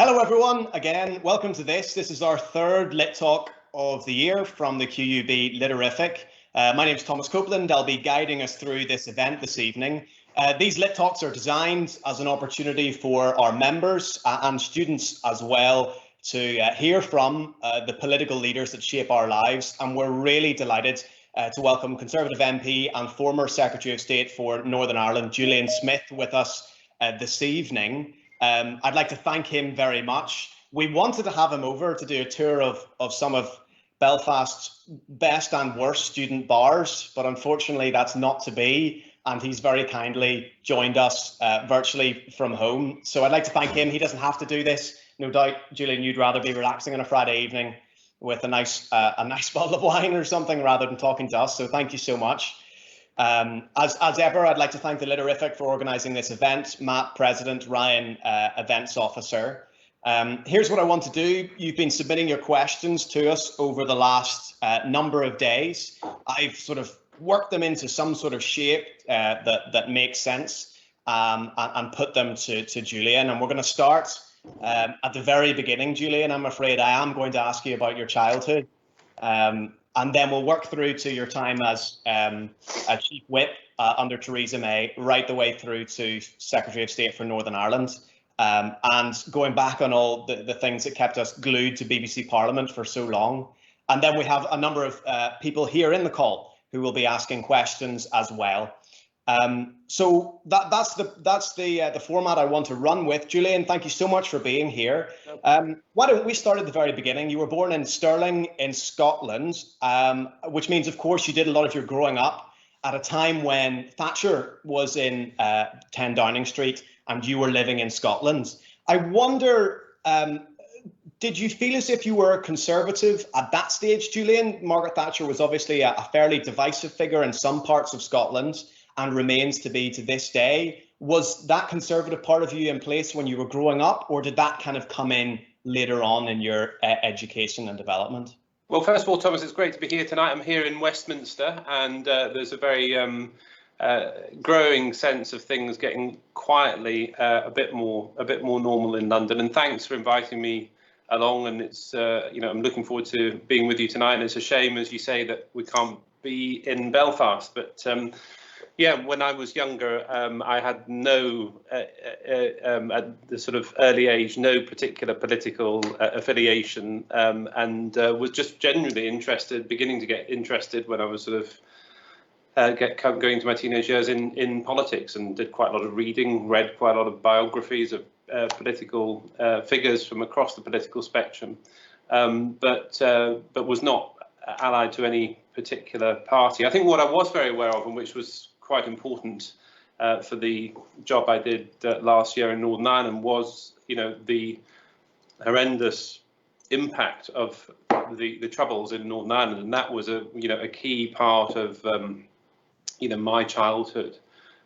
Hello everyone, again, welcome to this. This is our third Lit Talk of the year from the QUB Literific. My name is Thomas Copeland. I'll be guiding us through this event this evening. These Lit Talks are designed as an opportunity for our members and students as well to hear from the political leaders that shape our lives. And we're really delighted to welcome Conservative MP and former Secretary of State for Northern Ireland, Julian Smith, with us this evening. I'd like to thank him very much. We wanted to have him over to do a tour of some of Belfast's best and worst student bars, but unfortunately that's not to be. And he's very kindly joined us virtually from home. So I'd like to thank him. He doesn't have to do this. No doubt, Julian, you'd rather be relaxing on a Friday evening with a nice bottle of wine or something rather than talking to us. So thank you so much. As ever, I'd like to thank the Literific for organising this event, Matt, President, Ryan, Events Officer. Here's what I want to do. You've been submitting your questions to us over the last number of days. I've sort of worked them into some sort of shape that makes sense and put them to Julian. And we're going to start at the very beginning, Julian. I'm afraid I am going to ask you about your childhood. And then we'll work through to your time as a Chief Whip under Theresa May, right the way through to Secretary of State for Northern Ireland, and going back on all the things that kept us glued to BBC Parliament for so long. And then we have a number of people here in the call who will be asking questions as well. So that's the format I want to run with. Julian, thank you so much for being here. Why don't we start at the very beginning? You were born in Stirling in Scotland, which means, of course, you did a lot of your growing up at a time when Thatcher was in 10 Downing Street and you were living in Scotland. I wonder, did you feel as if you were a Conservative at that stage, Julian? Margaret Thatcher was obviously a fairly divisive figure in some parts of Scotland, and remains to be to this day. Was that Conservative part of you in place when you were growing up, or did that kind of come in later on in your education and development? Well, first of all, Thomas, it's great to be here tonight. I'm here in Westminster, and there's a very growing sense of things getting quietly a bit more normal in London. And thanks for inviting me along. And it's I'm looking forward to being with you tonight. And it's a shame, as you say, that we can't be in Belfast, but. Yeah, when I was younger, I had no, at the sort of early age, no particular political affiliation, and was just genuinely interested, beginning to get interested when I was sort of going to my teenage years in politics, and did quite a lot of reading, read quite a lot of biographies of political figures from across the political spectrum, but was not allied to any particular party. I think what I was very aware of, and which was quite important for the job I did last year in Northern Ireland, was, the horrendous impact of the Troubles in Northern Ireland, and that was a key part of my childhood,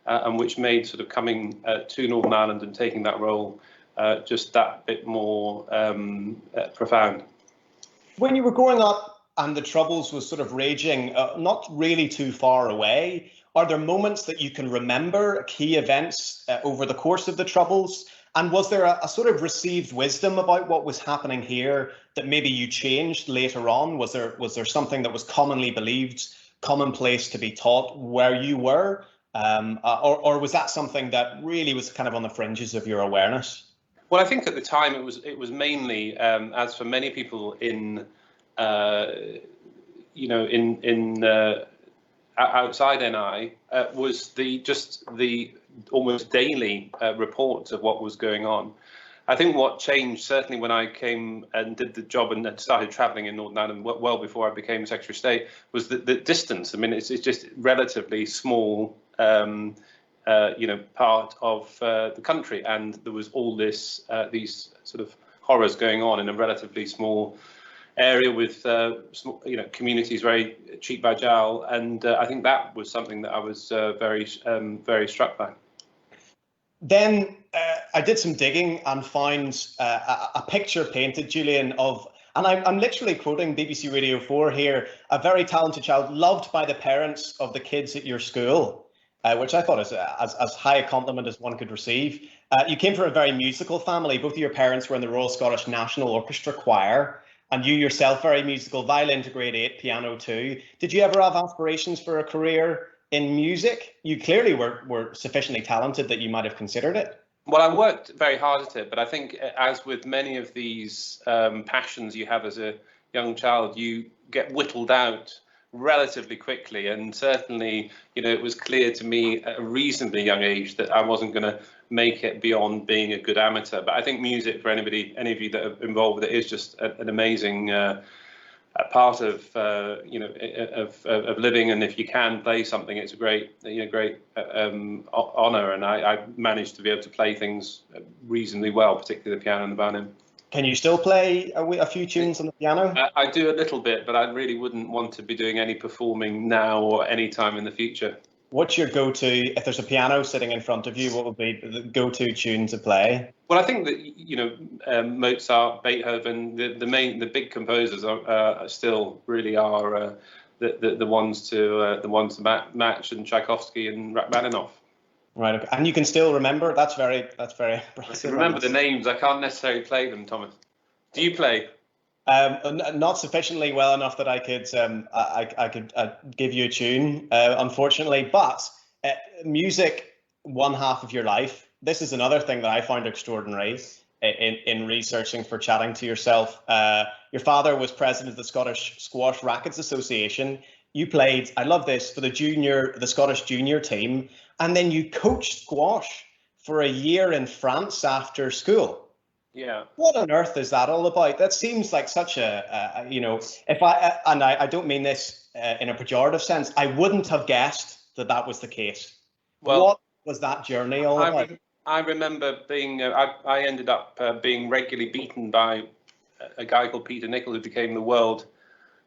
and which made sort of coming to Northern Ireland and taking that role just that bit more profound. When you were growing up and the Troubles was sort of raging, not really too far away, are there moments that you can remember, key events over the course of the Troubles? And was there a sort of received wisdom about what was happening here that maybe you changed later on? Was there something that was commonly believed, commonplace to be taught where you were? Or was that something that really was kind of on the fringes of your awareness? Well, I think at the time it was mainly, as for many people in outside NI, was the almost daily reports of what was going on. I think what changed, certainly when I came and did the job and started travelling in Northern Ireland well before I became Secretary of State, was the distance. I mean, it's just relatively small, part of the country, and there was all these sort of horrors going on in a relatively small area with communities very cheap by jowl, and I think that was something that I was very struck by. Then I did some digging and found a picture painted, Julian, of, and I'm literally quoting BBC Radio 4 here, a very talented child loved by the parents of the kids at your school. which I thought is as high a compliment as one could receive. You came from a very musical family. Both of your parents were in the Royal Scottish National Orchestra Choir, and you yourself very musical, violin to grade 8, piano too. Did you ever have aspirations for a career in music? You clearly were sufficiently talented that you might have considered it. Well, I worked very hard at it, but I think as with many of these passions you have as a young child, you get whittled out relatively quickly. And certainly, it was clear to me at a reasonably young age that I wasn't going to make it beyond being a good amateur. But I think music, for any of you that are involved with it, is just an amazing part of of living. And if you can play something, it's a great honor. And I managed to be able to play things reasonably well, particularly the piano and the violin. Can you still play a few tunes on the piano? I do a little bit, but I really wouldn't want to be doing any performing now or any time in the future. What's your go-to, if there's a piano sitting in front of you, what would be the go-to tune to play? Well, I think that Mozart, Beethoven, the big composers are still really are the ones to match, and Tchaikovsky and Rachmaninoff. Right, okay. And you can still remember? That's very impressive. I can remember the names. I can't necessarily play them, Thomas. Do you play? Not sufficiently well enough that I could give you a tune, unfortunately. But music, one half of your life. This is another thing that I found extraordinary in researching for chatting to yourself. Your father was president of the Scottish Squash Rackets Association. You played, I love this, for the Scottish junior team, and then you coached squash for a year in France after school. Yeah. What on earth is that all about? That seems like such if I don't mean this in a pejorative sense, I wouldn't have guessed that was the case. Well, what was that journey all about? I remember being, I ended up being regularly beaten by a guy called Peter Nicol, who became the world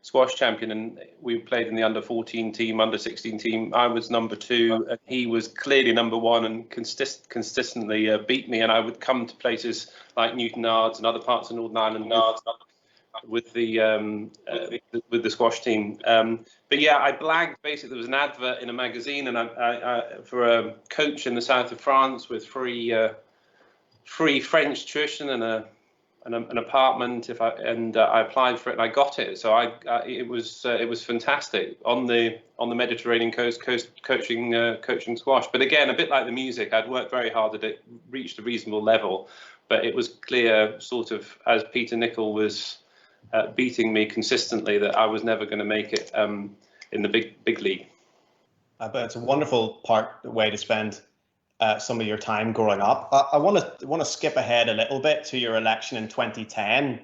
squash champion, and we played in the under 14 team, under 16 team. I was number 2 and he was clearly number 1, and consistently beat me. And I would come to places like Newton Ards and other parts of Northern Ireland with the squash team. But yeah, I blagged. Basically, there was an advert in a magazine, and I for a coach in the south of France with free French tuition and an apartment. I applied for it and I got it. So it was fantastic on the Mediterranean coast coaching squash. But again, a bit like the music, I'd worked very hard at it, reached a reasonable level, but it was clear, sort of, as Peter Nicol was beating me consistently, that I was never going to make it in the big league. But it's a wonderful way to spend some of your time growing up. I want to skip ahead a little bit to your election in 2010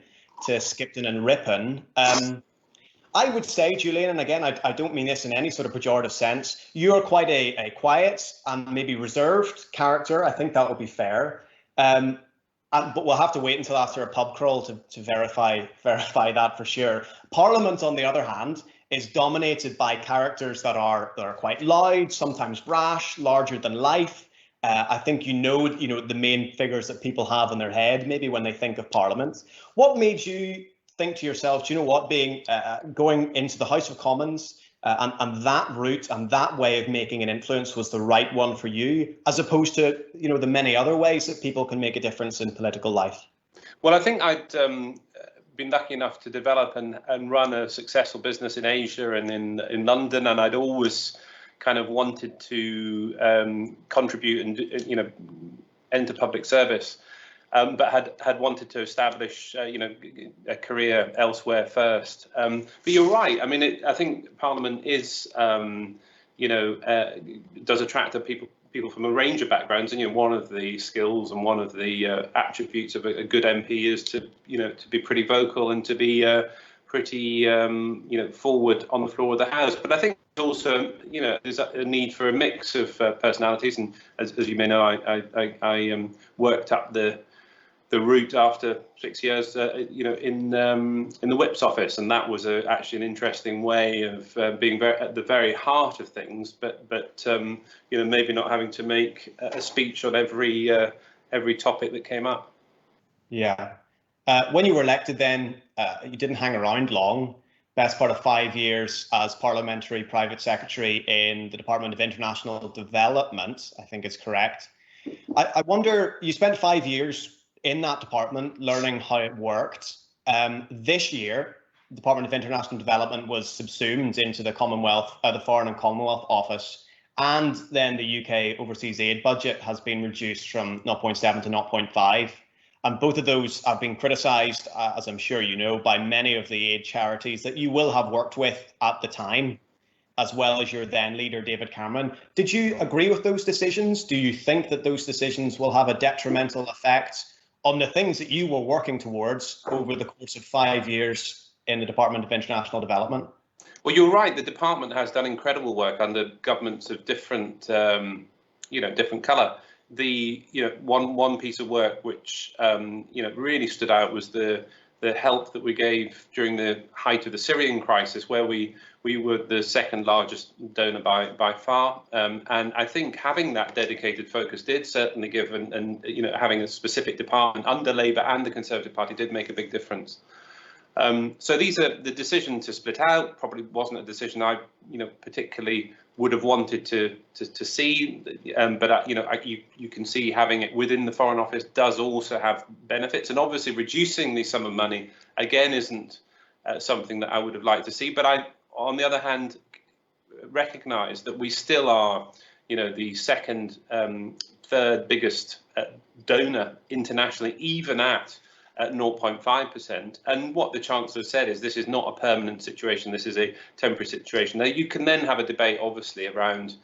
to Skipton and Ripon. I would say, Julian, and again, I don't mean this in any sort of pejorative sense, you're quite a quiet and maybe reserved character. I think that would be fair. But we'll have to wait until after a pub crawl to verify that for sure. Parliament, on the other hand, is dominated by characters that are quite loud, sometimes brash, larger than life. I think you know the main figures that people have in their head, maybe when they think of Parliament. What made you think to yourself, do you know what, going into the House of Commons and that route and that way of making an influence was the right one for you, as opposed to the many other ways that people can make a difference in political life? Well, I think I'd been lucky enough to develop and run a successful business in Asia and in London, and I'd always kind of wanted to contribute and enter public service, but had wanted to establish a career elsewhere first. But you're right. I mean, I think Parliament is does attract people from a range of backgrounds, and one of the skills and one of the attributes of a good MP is to be pretty vocal and to be pretty forward on the floor of the House. But I think also there's a need for a mix of personalities, and as you may know, I worked up the route after 6 years in the Whip's office, and that was actually an interesting way of being at the very heart of things, but maybe not having to make a speech on every topic that came up. Yeah. When you were elected, then you didn't hang around long. best part of 5 years as Parliamentary Private Secretary in the Department of International Development, I think is correct. I wonder, you spent 5 years in that department learning how it worked. This year, the Department of International Development was subsumed into the the Foreign and Commonwealth Office, and then the UK overseas aid budget has been reduced from 0.7 to 0.5. And both of those have been criticised, as I'm sure you know, by many of the aid charities that you will have worked with at the time, as well as your then leader, David Cameron. Did you agree with those decisions? Do you think that those decisions will have a detrimental effect on the things that you were working towards over the course of 5 years in the Department of International Development? Well, you're right. The department has done incredible work under governments of different, different colour. One piece of work which really stood out was the help that we gave during the height of the Syrian crisis, where we were the second largest donor by far. And I think having that dedicated focus did certainly give, and having a specific department under Labour and the Conservative Party did make a big difference. So these are the decision to split out. Probably wasn't a decision I, particularly would have wanted to see. But you can see having it within the Foreign Office does also have benefits. And obviously reducing the sum of money again isn't something that I would have liked to see. But I, on the other hand, recognise that we still are, the second, third biggest donor internationally, even at 0.5%. And what the Chancellor said is this is not a permanent situation, this is a temporary situation. Now, you can then have a debate, obviously, around,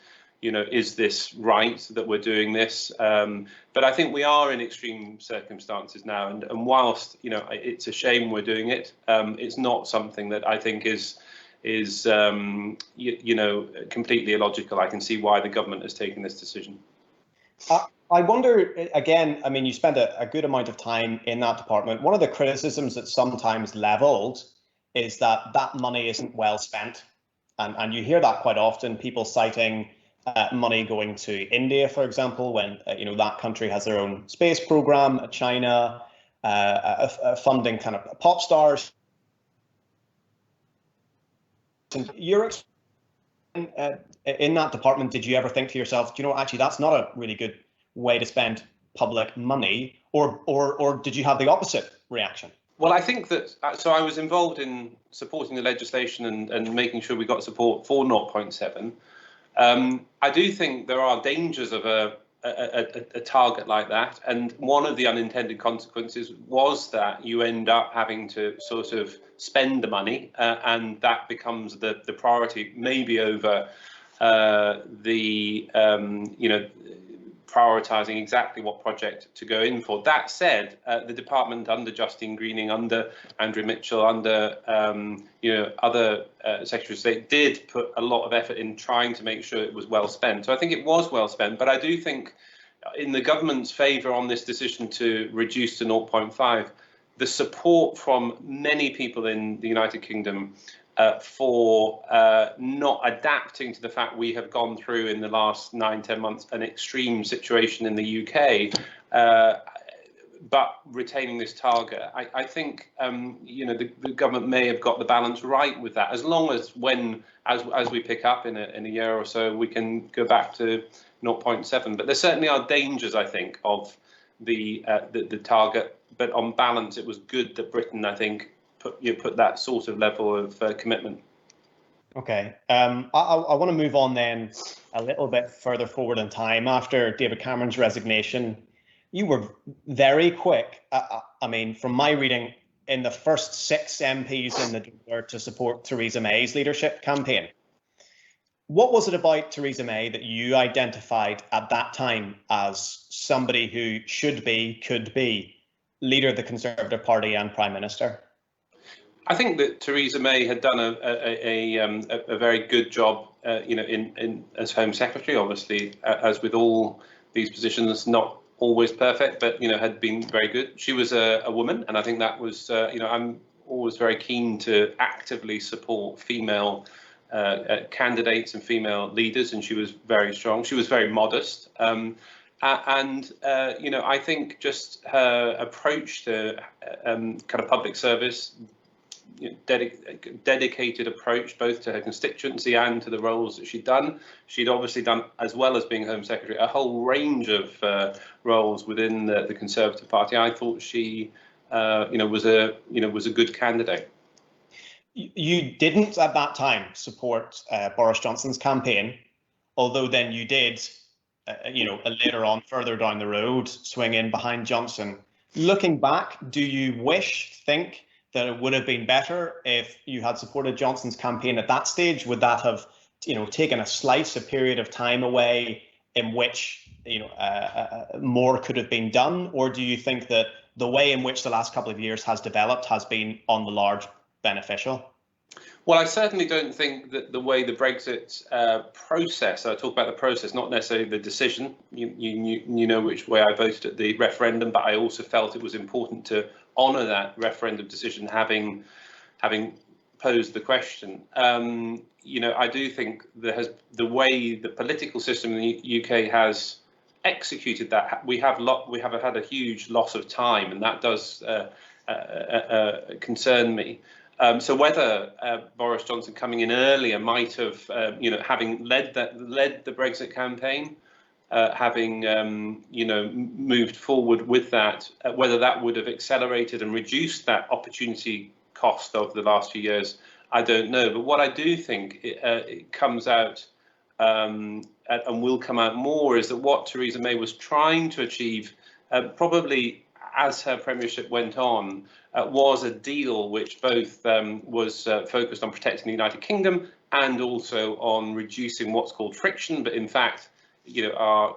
is this right that we're doing this? But I think we are in extreme circumstances now. And whilst, it's a shame we're doing it, it's not something that I think is completely illogical. I can see why the government has taken this decision. I wonder, again, I mean, you spend a good amount of time in that department. One of the criticisms that's sometimes levelled is that money isn't well spent. And you hear that quite often, people citing money going to India, for example, when, that country has their own space program, China, funding kind of pop stars. You're in that department, did you ever think to yourself, actually, that's not a really good way to spend public money, or did you have the opposite reaction? Well, I think that, so I was involved in supporting the legislation and making sure we got support for 0.7. I do think there are dangers of a target like that, and one of the unintended consequences was that you end up having to sort of spend the money, and that becomes the priority, maybe over prioritising exactly what project to go in for. That said, the department under Justine Greening, under Andrew Mitchell, under other Secretaries of State did put a lot of effort in trying to make sure it was well spent. So I think it was well spent, but I do think in the government's favour on this decision to reduce to 0.5, the support from many people in the United Kingdom for not adapting to the fact we have gone through in the last 9-10 months an extreme situation in the UK, but retaining this target. I think the government may have got the balance right with that, as long as as we pick up in a year or so, we can go back to 0.7. But there certainly are dangers, I think, of the target. But on balance, it was good that Britain, I think, put that sort of level of commitment. Okay, I want to move on then a little bit further forward in time. After David Cameron's resignation, you were very quick. I mean, from my reading, in the first 6 MPs in the door to support Theresa May's leadership campaign. What was it about Theresa May that you identified at that time as somebody who should be, could be, leader of the Conservative Party and Prime Minister? I think that Theresa May had done a very good job, in as Home Secretary. Obviously, as with all these positions, not always perfect, but had been very good. She was a woman, and I think that was, I'm always very keen to actively support female candidates and female leaders, and she was very strong. She was very modest, and I think just her approach to kind of public service, dedicated approach both to her constituency and to the roles that she'd done. She'd obviously done, as well as being Home Secretary, a whole range of roles within the Conservative Party. I thought she, was a good candidate. You didn't at that time support Boris Johnson's campaign, although then you did, later on, further down the road, swing in behind Johnson. Looking back, do you think that it would have been better if you had supported Johnson's campaign at that stage? Would that have, taken a period of time away in which, more could have been done? Or do you think that the way in which the last couple of years has developed has been, on the large, beneficial? Well, I certainly don't think that the way the Brexit process, I talk about the process, not necessarily the decision. You know which way I voted at the referendum, but I also felt it was important to honour that referendum decision, having posed the question. I do think the way the political system in the UK has executed that, we have had a huge loss of time, and that does concern me. So whether Boris Johnson coming in earlier might have, having led the Brexit campaign, having moved forward with that, whether that would have accelerated and reduced that opportunity cost of the last few years, I don't know. But what I do think it comes out and will come out more is that what Theresa May was trying to achieve, probably as her premiership went on, was a deal which both was focused on protecting the United Kingdom and also on reducing what's called friction, but in fact, are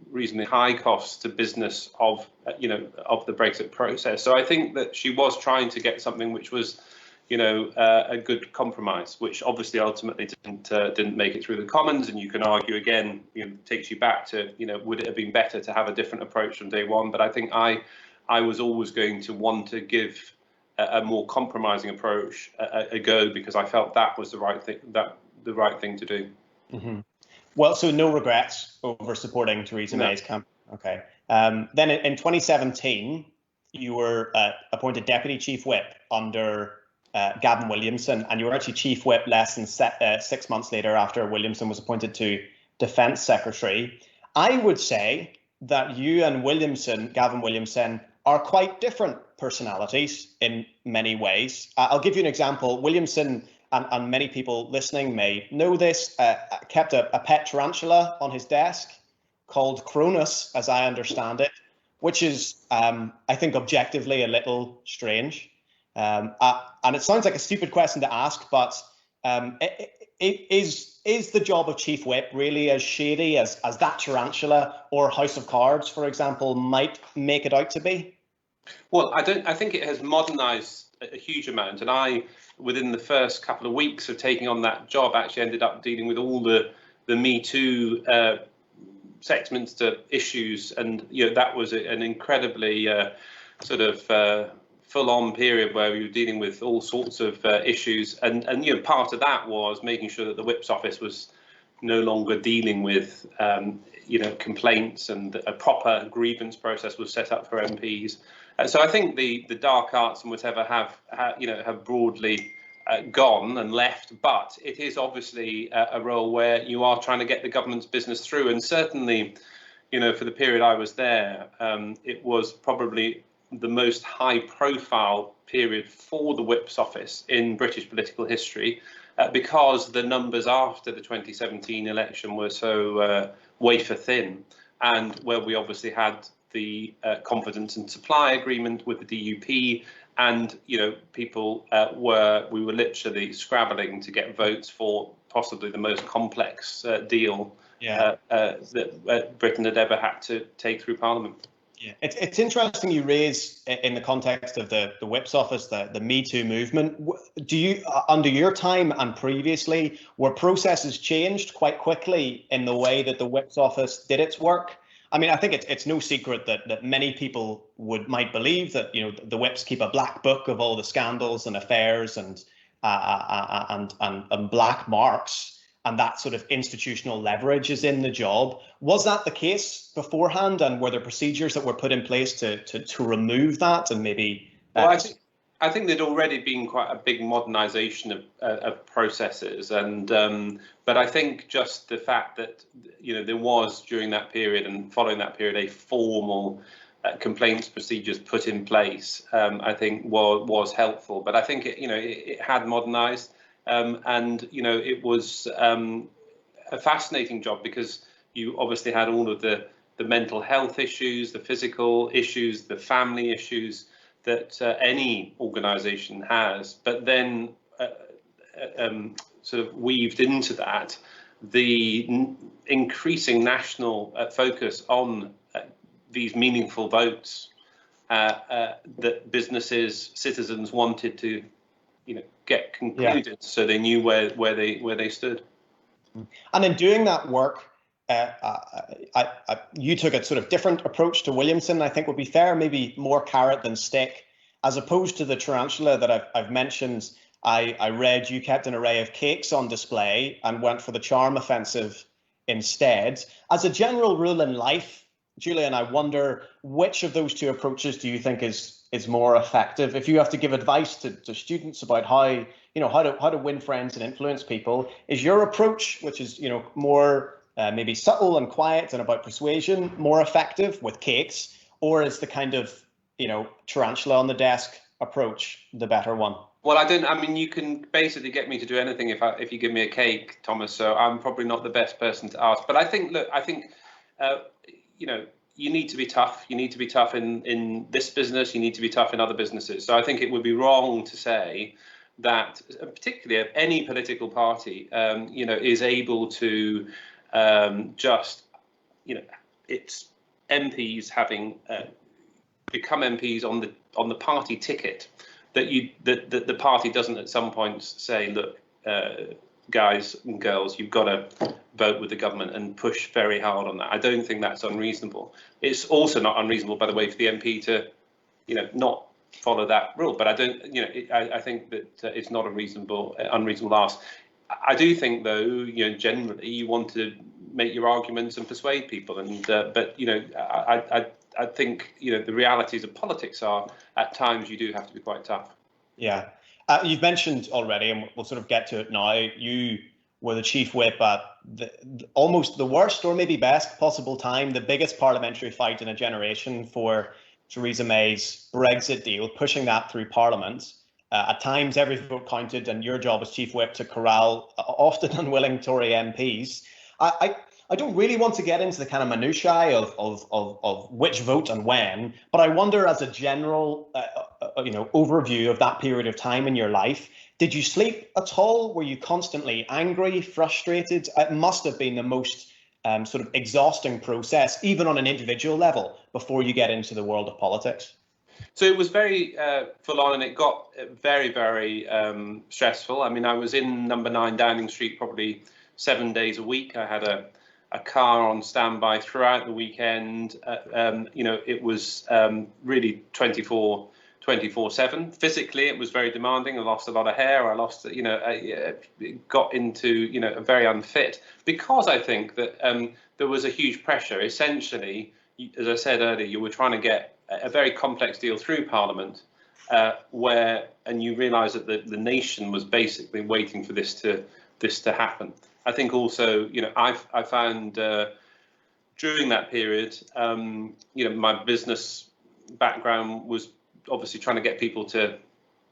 reasonably high costs to business of the Brexit process. So I think that she was trying to get something which was, a good compromise, which obviously ultimately didn't make it through the Commons. And you can argue again, takes you back to, would it have been better to have a different approach from day one? But I think I was always going to want to give a more compromising approach a go, because I felt that was the right thing to do. Mm-hmm. Well, so no regrets over supporting Theresa May's campaign. Okay. Then in 2017, you were appointed Deputy Chief Whip under Gavin Williamson, and you were actually Chief Whip less than 6 months later after Williamson was appointed to Defence Secretary. I would say that you and Gavin Williamson, are quite different personalities in many ways. I'll give you an example. Williamson, and many people listening may know this, kept a pet tarantula on his desk called Cronus, as I understand it, which is, I think, objectively a little strange. And it sounds like a stupid question to ask, but is the job of Chief Whip really as shady as that tarantula or House of Cards, for example, might make it out to be? Well, I think it has modernised a huge amount, and I, within the first couple of weeks of taking on that job, actually ended up dealing with all the Me Too Sexminster issues, and that was an incredibly full-on period where we were dealing with all sorts of issues, and part of that was making sure that the Whip's office was no longer dealing with complaints, and a proper grievance process was set up for MPs. So I think the dark arts and whatever have broadly gone and left, but it is obviously a role where you are trying to get the government's business through, and certainly, for the period I was there, it was probably the most high-profile period for the Whip's office in British political history, because the numbers after the 2017 election were so wafer thin, and where we obviously had the confidence and supply agreement with the DUP, and people we were literally scrabbling to get votes for possibly the most complex deal that Britain had ever had to take through Parliament. Yeah, it's interesting you raise in the context of the Whip's office the Me Too movement. Do you, under your time and previously, were processes changed quite quickly in the way that the Whip's office did its work? I mean, I think it's no secret that many people might believe that the Whips keep a black book of all the scandals and affairs and black marks, and that sort of institutional leverage is in the job. Was that the case beforehand, and were there procedures that were put in place to remove that and maybe? Well, I think there'd already been quite a big modernisation of processes, and but I think just the fact that there was during that period and following that period a formal complaints procedures put in place, I think was helpful. But I think it had modernised, and it was a fascinating job because you obviously had all of the mental health issues, the physical issues, the family issues that any organisation has, but then sort of weaved into that the increasing national focus on these meaningful votes that businesses, citizens wanted to, get concluded, so they knew where they stood. And in doing that work, you took a sort of different approach to Williamson, I think would be fair, maybe more carrot than stick, as opposed to the tarantula that I've mentioned. I read you kept an array of cakes on display and went for the charm offensive instead. As a general rule in life, Julian, I wonder which of those two approaches do you think is more effective? If you have to give advice to students about how to win friends and influence people, is your approach, which is more maybe subtle and quiet and about persuasion, more effective with cakes, or is the kind of tarantula on the desk approach the better one? Well, I mean, you can basically get me to do anything if you give me a cake, Thomas. So I'm probably not the best person to ask. But I think, look, you need to be tough. You need to be tough in this business. You need to be tough in other businesses. So I think it would be wrong to say that, particularly any political party, is able to just, its MPs having become MPs on the party ticket, that the party doesn't at some point say, look, guys and girls, you've got to vote with the government and push very hard on that. I don't think that's unreasonable. It's also not unreasonable, by the way, for the MP to, not follow that rule. But I don't, I think that it's not a unreasonable ask. I do think, though, generally you want to make your arguments and persuade people, and but I think the realities of politics are at times you do have to be quite tough. Yeah. You've mentioned already, and we'll sort of get to it now, you were the chief whip at almost the worst or maybe best possible time, the biggest parliamentary fight in a generation for Theresa May's Brexit deal, pushing that through Parliament. At times, every vote counted, and your job as chief whip to corral often unwilling Tory MPs. I don't really want to get into the kind of minutiae of which vote and when, but I wonder, as a general overview of that period of time in your life, did you sleep at all? Were you constantly angry, frustrated? It must have been the most sort of exhausting process, even on an individual level, before you get into the world of politics. So it was very full on, and it got very, very stressful. I mean, I was in number 9 Downing Street probably 7 days a week. I had a car on standby throughout the weekend. It was really 24/7. Physically, it was very demanding. I lost a lot of hair. I lost, got into, a very unfit, because I think that there was a huge pressure. Essentially, as I said earlier, you were trying to get a very complex deal through Parliament, and you realise that the nation was basically waiting for this to happen. I think also, I found during that period, my business background was obviously trying to get people to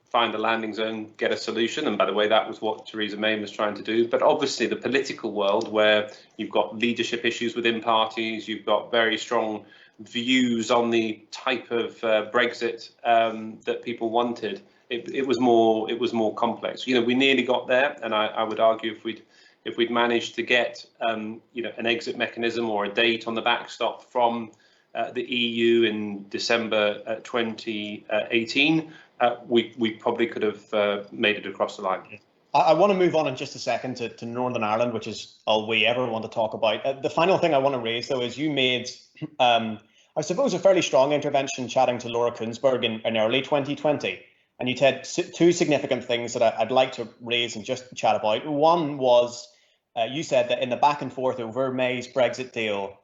find a landing zone, get a solution. And by the way, that was what Theresa May was trying to do. But obviously the political world, where you've got leadership issues within parties, you've got very strong views on the type of Brexit that people wanted. It was more complex. We nearly got there, and I would argue if we'd managed to get an exit mechanism or a date on the backstop from the EU in December 2018, we probably could have made it across the line. I want to move on in just a second to Northern Ireland, which is all we ever want to talk about. The final thing I want to raise, though, is you made, I suppose, a fairly strong intervention chatting to Laura Kuenssberg in early 2020. And you said two significant things that I'd like to raise and just chat about. One was you said that in the back and forth over May's Brexit deal,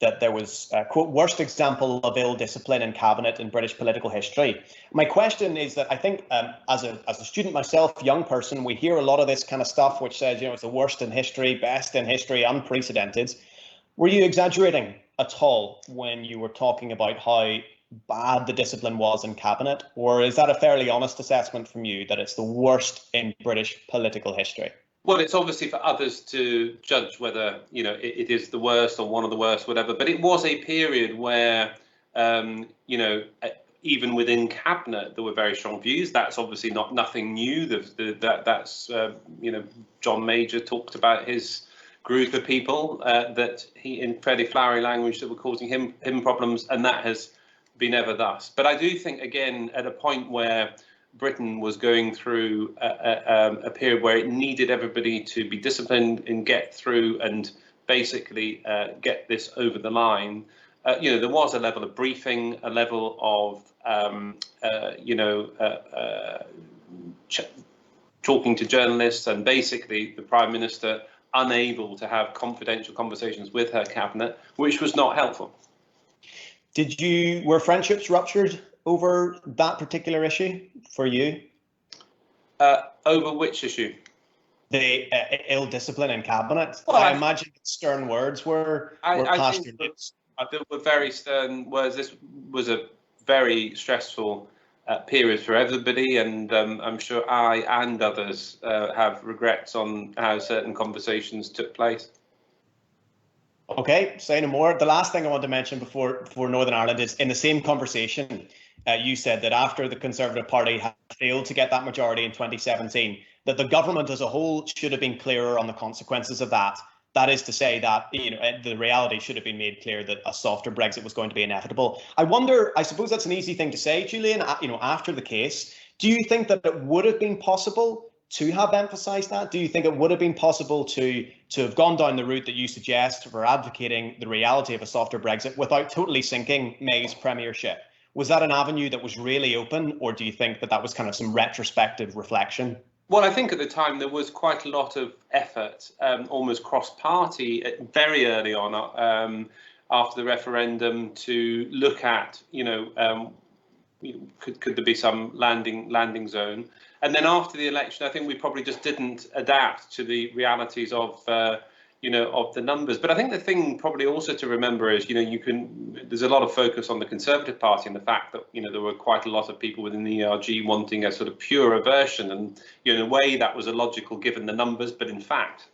that there was a, quote, worst example of ill discipline in cabinet in British political history. My question is that I think as a student myself, young person, we hear a lot of this kind of stuff which says, it's the worst in history, best in history, unprecedented. Were you exaggerating at all when you were talking about how bad the discipline was in cabinet, or is that a fairly honest assessment from you that it's the worst in British political history? Well, it's obviously for others to judge whether it is the worst or one of the worst, whatever. But it was a period where even within cabinet there were very strong views. That's obviously nothing new. That's John Major talked about his group of people that he, in fairly flowery language, that were causing him problems, and that has been ever thus. But I do think, again, at a point where Britain was going through a period where it needed everybody to be disciplined and get through and basically get this over the line, there was a level of briefing, a level of talking to journalists, and basically the Prime Minister unable to have confidential conversations with her cabinet, which was not helpful. Were friendships ruptured over that particular issue for you? Over which issue? The ill discipline in cabinet. Well, I imagine stern words were past your lips. There were very stern words. This was a very stressful period for everybody, and I'm sure I and others have regrets on how certain conversations took place. Okay, say no more. The last thing I want to mention before Northern Ireland is, in the same conversation, you said that after the Conservative Party had failed to get that majority in 2017, that the government as a whole should have been clearer on the consequences of that. That is to say that the reality should have been made clear that a softer Brexit was going to be inevitable. I wonder, I suppose that's an easy thing to say, Julian, after the case. Do you think that it would have been possible to have emphasised that? Do you think it would have been possible to have gone down the route that you suggest for advocating the reality of a softer Brexit without totally sinking May's premiership? Was that an avenue that was really open, or do you think that was kind of some retrospective reflection? Well, I think at the time there was quite a lot of effort, almost cross-party, very early on after the referendum, to look at, could there be some landing zone? And then after the election, I think we probably just didn't adapt to the realities of the numbers. But I think the thing probably also to remember is, there's a lot of focus on the Conservative Party and the fact that, there were quite a lot of people within the ERG wanting a sort of purer version. And, in a way that was illogical given the numbers. But in fact,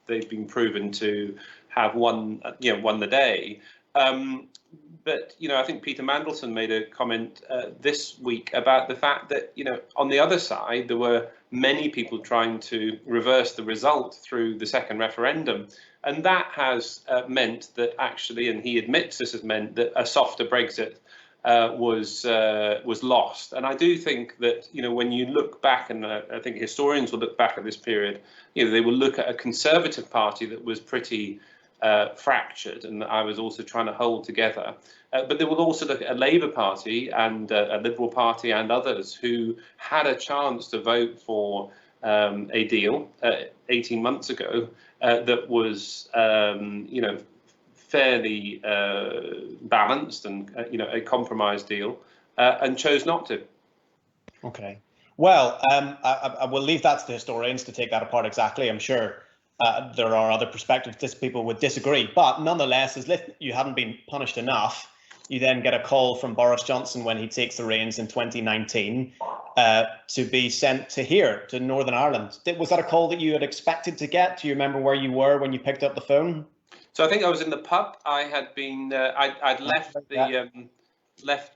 they've been proven to have won the day. But, I think Peter Mandelson made a comment this week about the fact that, on the other side, there were many people trying to reverse the result through the second referendum. And that has meant that actually, and he admits this has meant that a softer Brexit was lost. And I do think that, when you look back, and I think historians will look back at this period, they will look at a Conservative Party that was pretty fractured, and I was also trying to hold together. But they will also look at a Labour Party and a Liberal Party and others who had a chance to vote for a deal 18 months ago that was, fairly balanced and, a compromise deal, and chose not to. Okay. Well, I will leave that to the historians to take that apart exactly. I'm sure there are other perspectives. People would disagree, but nonetheless, as if you hadn't been punished enough, you then get a call from Boris Johnson when he takes the reins in 2019 to be sent to Northern Ireland. Was that a call that you had expected to get? Do you remember where you were when you picked up the phone? So I think I was in the pub. I had been, I'd left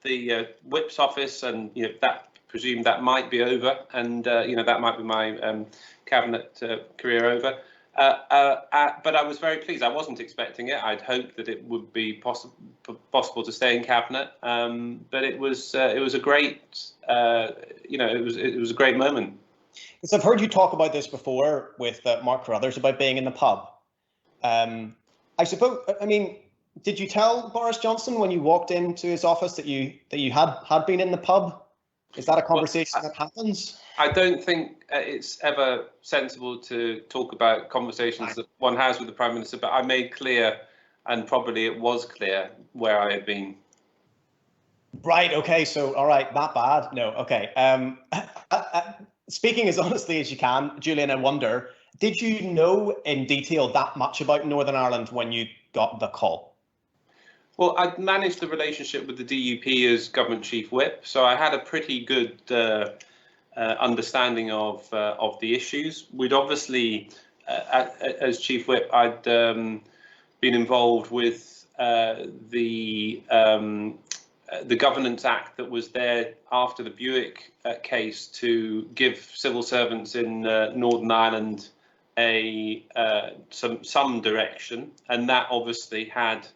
the whip's office, and that presumed that might be over, and that might be my cabinet career over. But I was very pleased. I wasn't expecting it. I'd hoped that it would be possible to stay in cabinet. But it was a great, it was a great moment. Because I've heard you talk about this before with Mark Carruthers about being in the pub. I suppose. I mean, did you tell Boris Johnson when you walked into his office that you had been in the pub? Is that a conversation that happens? I don't think it's ever sensible to talk about conversations that one has with the Prime Minister, but I made clear and probably it was clear where I had been. Right. Okay. So, all right, not bad. No. Okay. Speaking as honestly as you can, Julian, I wonder, did you know in detail that much about Northern Ireland when you got the call? Well, I'd managed the relationship with the DUP as government chief whip, so I had a pretty good understanding of the issues. We'd obviously, as chief whip, I'd been involved with the Governance Act that was there after the Buick case to give civil servants in Northern Ireland some direction, and that obviously had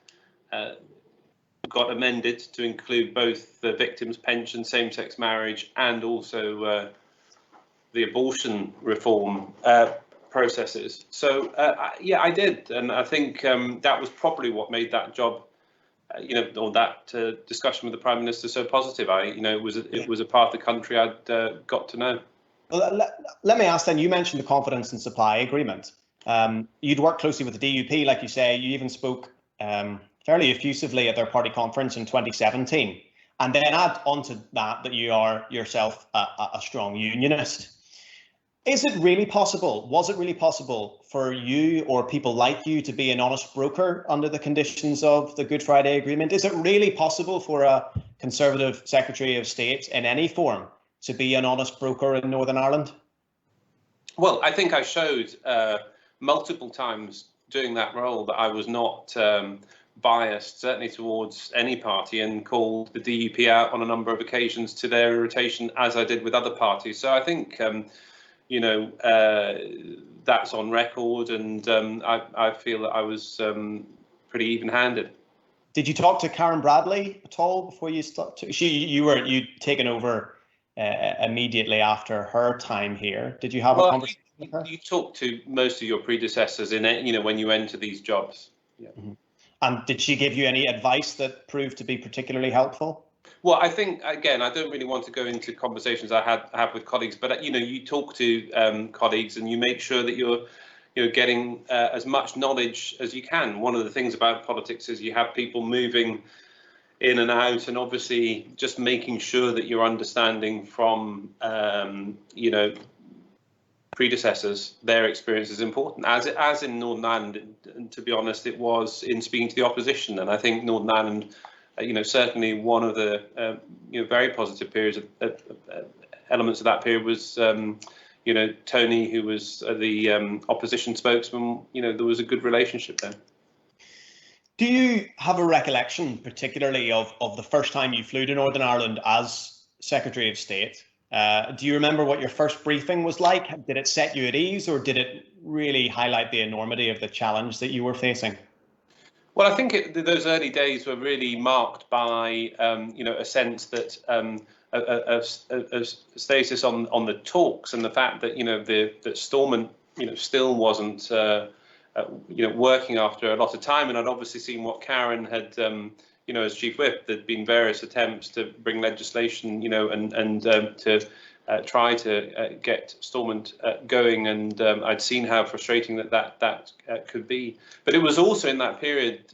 got amended to include both the victims' pension, same-sex marriage, and also the abortion reform processes. So yeah, I did, and I think that was probably what made that job, or that discussion with the Prime Minister so positive. It was a part of the country I'd got to know. Well, let me ask then. You mentioned the confidence and supply agreement. You'd worked closely with the DUP, like you say. You even spoke fairly effusively at their party conference in 2017, and then add onto that you are yourself a strong unionist. Is it really possible? Was it really possible for you or people like you to be an honest broker under the conditions of the Good Friday Agreement? Is it really possible for a Conservative Secretary of State in any form to be an honest broker in Northern Ireland? Well, I think I showed multiple times doing that role that I was not biased, certainly towards any party, and called the DUP out on a number of occasions to their irritation, as I did with other parties. So I think that's on record, and I feel that I was pretty even-handed. Did you talk to Karen Bradley at all before you started? You'd taken over immediately after her time here. Did you have a conversation with her? You talk to most of your predecessors in it, when you enter these jobs. Yeah. Mm-hmm. And did she give you any advice that proved to be particularly helpful? Well, I think, again, I don't really want to go into conversations I have with colleagues, but you talk to colleagues and you make sure that you're getting as much knowledge as you can. One of the things about politics is you have people moving in and out, and obviously just making sure that you're understanding from predecessors, their experience is important, as in Northern Ireland, and to be honest, it was in speaking to the opposition. And I think Northern Ireland, certainly one of the very positive periods, elements of that period was, Tony, who was the opposition spokesman. There was a good relationship there. Do you have a recollection, particularly of the first time you flew to Northern Ireland as Secretary of State? Do you remember what your first briefing was like? Did it set you at ease, or did it really highlight the enormity of the challenge that you were facing? Well, I think those early days were really marked by, a sense that a status on the talks, and the fact that that Stormont still wasn't working after a lot of time. And I'd obviously seen what Karen had as chief whip. There'd been various attempts to bring legislation and to try to get Stormont going, and I'd seen how frustrating that could be. But it was also in that period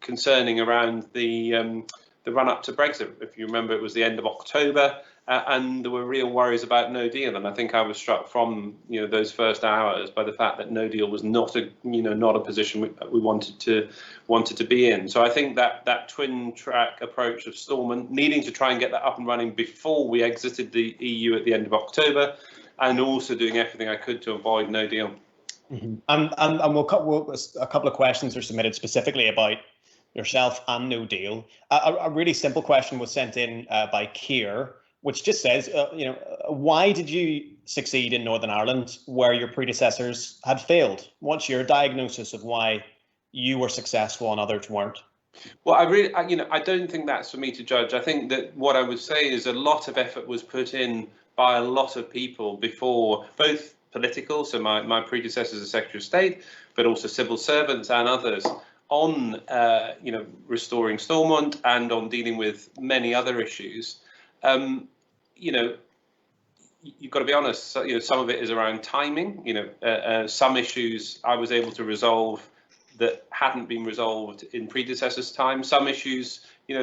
concerning around the run up to Brexit. If you remember, it was the end of October, and there were real worries about no deal. And I think I was struck from those first hours by the fact that no deal was not a position we wanted to be in. So I think that twin track approach of Stormont, needing to try and get that up and running before we exited the EU at the end of October, and also doing everything I could to avoid no deal. Mm-hmm. And a couple of questions are submitted specifically about yourself and no deal. A really simple question was sent in by Keir, which just says, why did you succeed in Northern Ireland where your predecessors had failed? What's your diagnosis of why you were successful and others weren't? Well, I don't think that's for me to judge. I think that what I would say is a lot of effort was put in by a lot of people before, both political, so my predecessors as Secretary of State, but also civil servants and others, on restoring Stormont and on dealing with many other issues. You've got to be honest. Some of it is around timing. Some issues I was able to resolve that hadn't been resolved in predecessors' time. Some issues,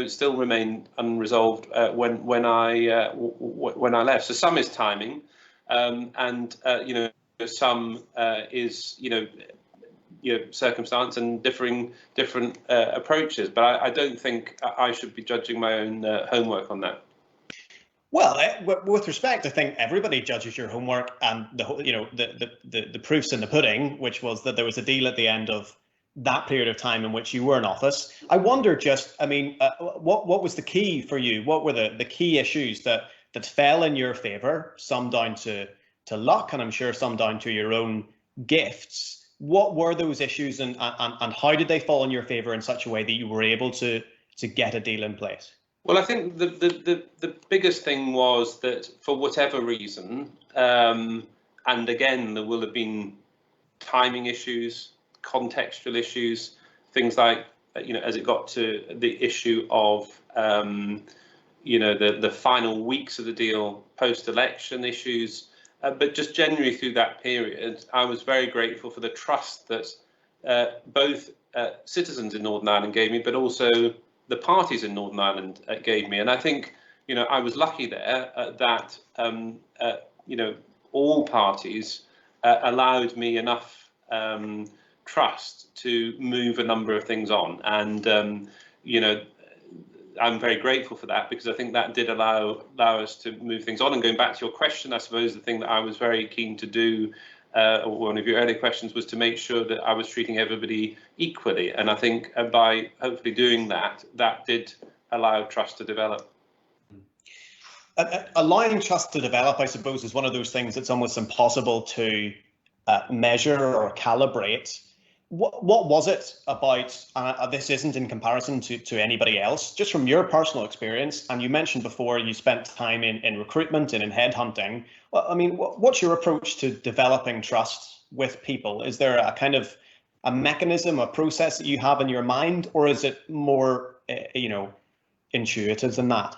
still remain unresolved when I left. So some is timing, and some is circumstance and different approaches. But I don't think I should be judging my own homework on that. Well, with respect, I think everybody judges your homework, and the proof's in the pudding, which was that there was a deal at the end of that period of time in which you were in office. I wonder, what was the key for you? What were the key issues that fell in your favour? Some down to luck, and I'm sure some down to your own gifts. What were those issues, and how did they fall in your favour in such a way that you were able to get a deal in place? Well, I think the biggest thing was that for whatever reason, and again, there will have been timing issues, contextual issues, things like, as it got to the issue of, the final weeks of the deal, post-election issues, but just generally through that period, I was very grateful for the trust that both citizens in Northern Ireland gave me, but also the parties in Northern Ireland gave me. And I think, I was lucky there that, all parties allowed me enough trust to move a number of things on. And, I'm very grateful for that, because I think that did allow us to move things on. And going back to your question, I suppose the thing that I was very keen to do, or one of your earlier questions, was to make sure that I was treating everybody equally. And I think by hopefully doing that, that did allow trust to develop. Allowing trust to develop, I suppose, is one of those things that's almost impossible to measure or calibrate. What was it about, this isn't in comparison to anybody else, just from your personal experience, and you mentioned before you spent time in recruitment and in headhunting. Well, I mean, what's your approach to developing trust with people? Is there a kind of a mechanism, a process that you have in your mind, or is it more, intuitive than that?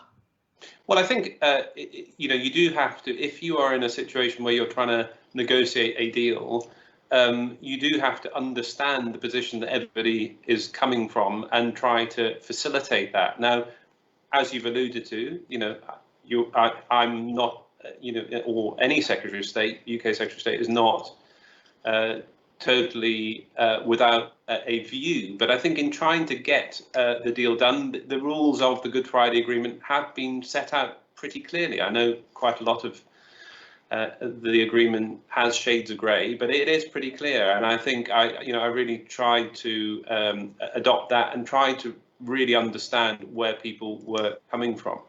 Well, I think, you do have to, if you are in a situation where you're trying to negotiate a deal, you do have to understand the position that everybody is coming from and try to facilitate that. Now, as you've alluded to, I'm not, or any Secretary of State, UK Secretary of State, is not totally without a view. But I think in trying to get the deal done, the rules of the Good Friday Agreement have been set out pretty clearly. I know quite a lot of the agreement has shades of grey, but it is pretty clear. And I think I really tried to adopt that and try to really understand where people were coming from.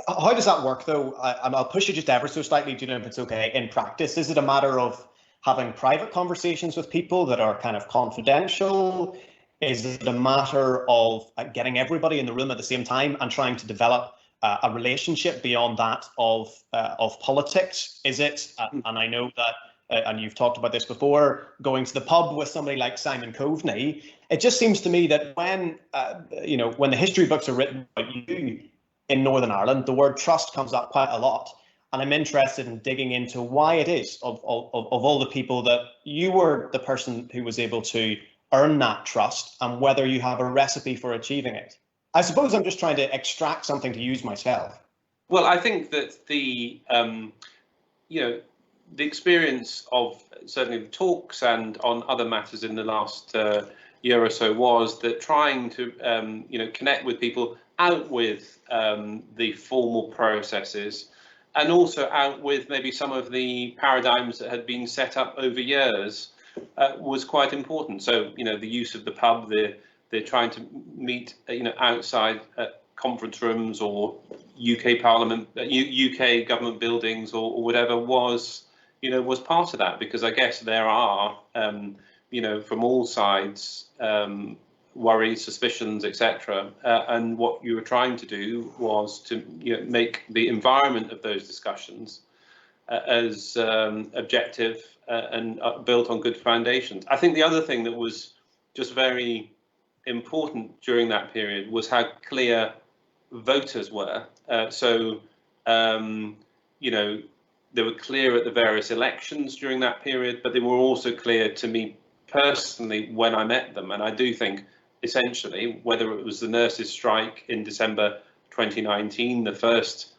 How does that work, though? I'll push you just ever so slightly, Julian, if it's okay. In practice, is it a matter of having private conversations with people that are kind of confidential? Is it a matter of getting everybody in the room at the same time and trying to develop a relationship beyond that of politics? Is it, and I know that, and you've talked about this before, going to the pub with somebody like Simon Coveney? It just seems to me that when the history books are written about you in Northern Ireland, the word trust comes up quite a lot. And I'm interested in digging into why it is, of all the people, that you were the person who was able to earn that trust, and whether you have a recipe for achieving it. I suppose I'm just trying to extract something to use myself. Well, I think that the experience of certainly the talks and on other matters in the last year or so was that trying to connect with people, out with the formal processes, and also out with maybe some of the paradigms that had been set up over years was quite important. So, the use of the pub, they're trying to meet, outside conference rooms or UK Parliament, UK government buildings or whatever was part of that, because I guess there are, from all sides, worries, suspicions, etc. And what you were trying to do was to make the environment of those discussions as objective and built on good foundations. I think the other thing that was just very important during that period was how clear voters were. They were clear at the various elections during that period, but they were also clear to me personally when I met them. And I do think, essentially, whether it was the nurses' strike in December 2019, the first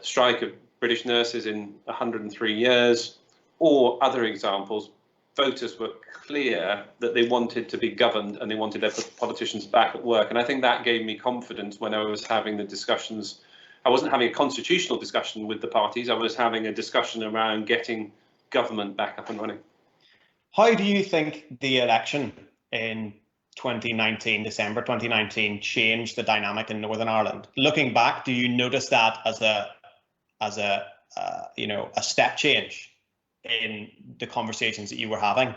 strike of British nurses in 103 years, or other examples, voters were clear that they wanted to be governed and they wanted their politicians back at work. And I think that gave me confidence when I was having the discussions. I wasn't having a constitutional discussion with the parties, I was having a discussion around getting government back up and running. How do you think the election in 2019, December 2019, changed the dynamic in Northern Ireland? Looking back, do you notice that as a step change in the conversations that you were having?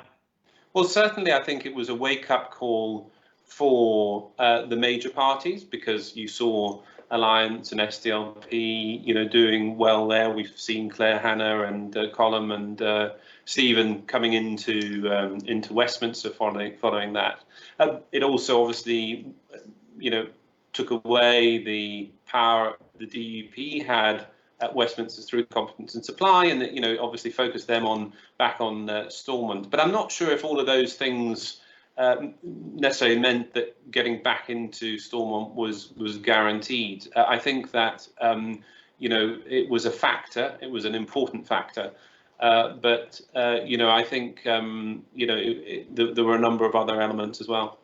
Well, certainly, I think it was a wake-up call for the major parties, because you saw Alliance and SDLP, doing well there. We've seen Claire Hanna and Colm and Stephen coming into Westminster following that. It also obviously, took away the power the DUP had at Westminster through competence and supply, and obviously focused them back on Stormont. But I'm not sure if all of those things necessarily meant that getting back into Stormont was guaranteed. I think that it was a factor. It was an important factor. But I think there were a number of other elements as well.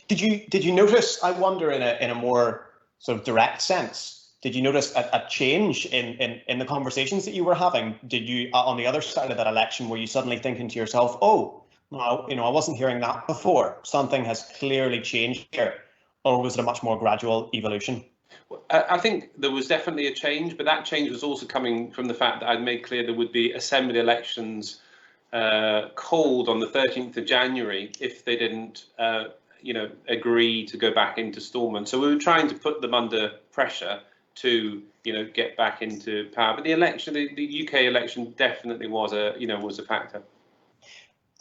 Did you notice, I wonder, in a more sort of direct sense, did you notice a change in the conversations that you were having? Did you, on the other side of that election, were you suddenly thinking to yourself, oh, no, I wasn't hearing that before, something has clearly changed here? Or was it a much more gradual evolution? I think there was definitely a change, but that change was also coming from the fact that I'd made clear there would be assembly elections called on the 13th of January if they didn't agree to go back into Stormont. So we were trying to put them under pressure to get back into power. But the election, the UK election, definitely was a factor.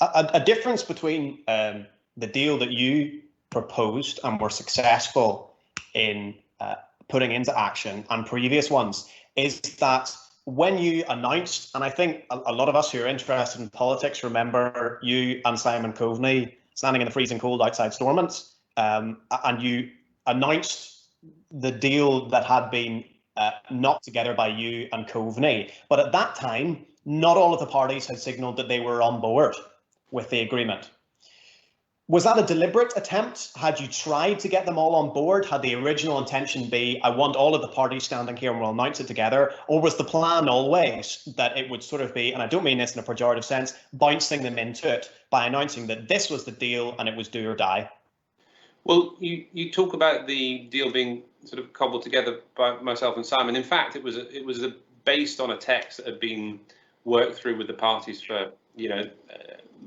A difference between the deal that you proposed and were successful in putting into action and previous ones is that when you announced, and I think a lot of us who are interested in politics remember you and Simon Coveney standing in the freezing cold outside Stormont, and you announced the deal that had been knocked together by you and Coveney. But at that time, not all of the parties had signalled that they were on board with the agreement. Was that a deliberate attempt? Had you tried to get them all on board? Had the original intention be, I want all of the parties standing here and we'll announce it together? Or was the plan always that it would sort of be, and I don't mean this in a pejorative sense, bouncing them into it by announcing that this was the deal and it was do or die? Well, you talk about the deal being sort of cobbled together by myself and Simon. In fact, it was based on a text that had been worked through with the parties for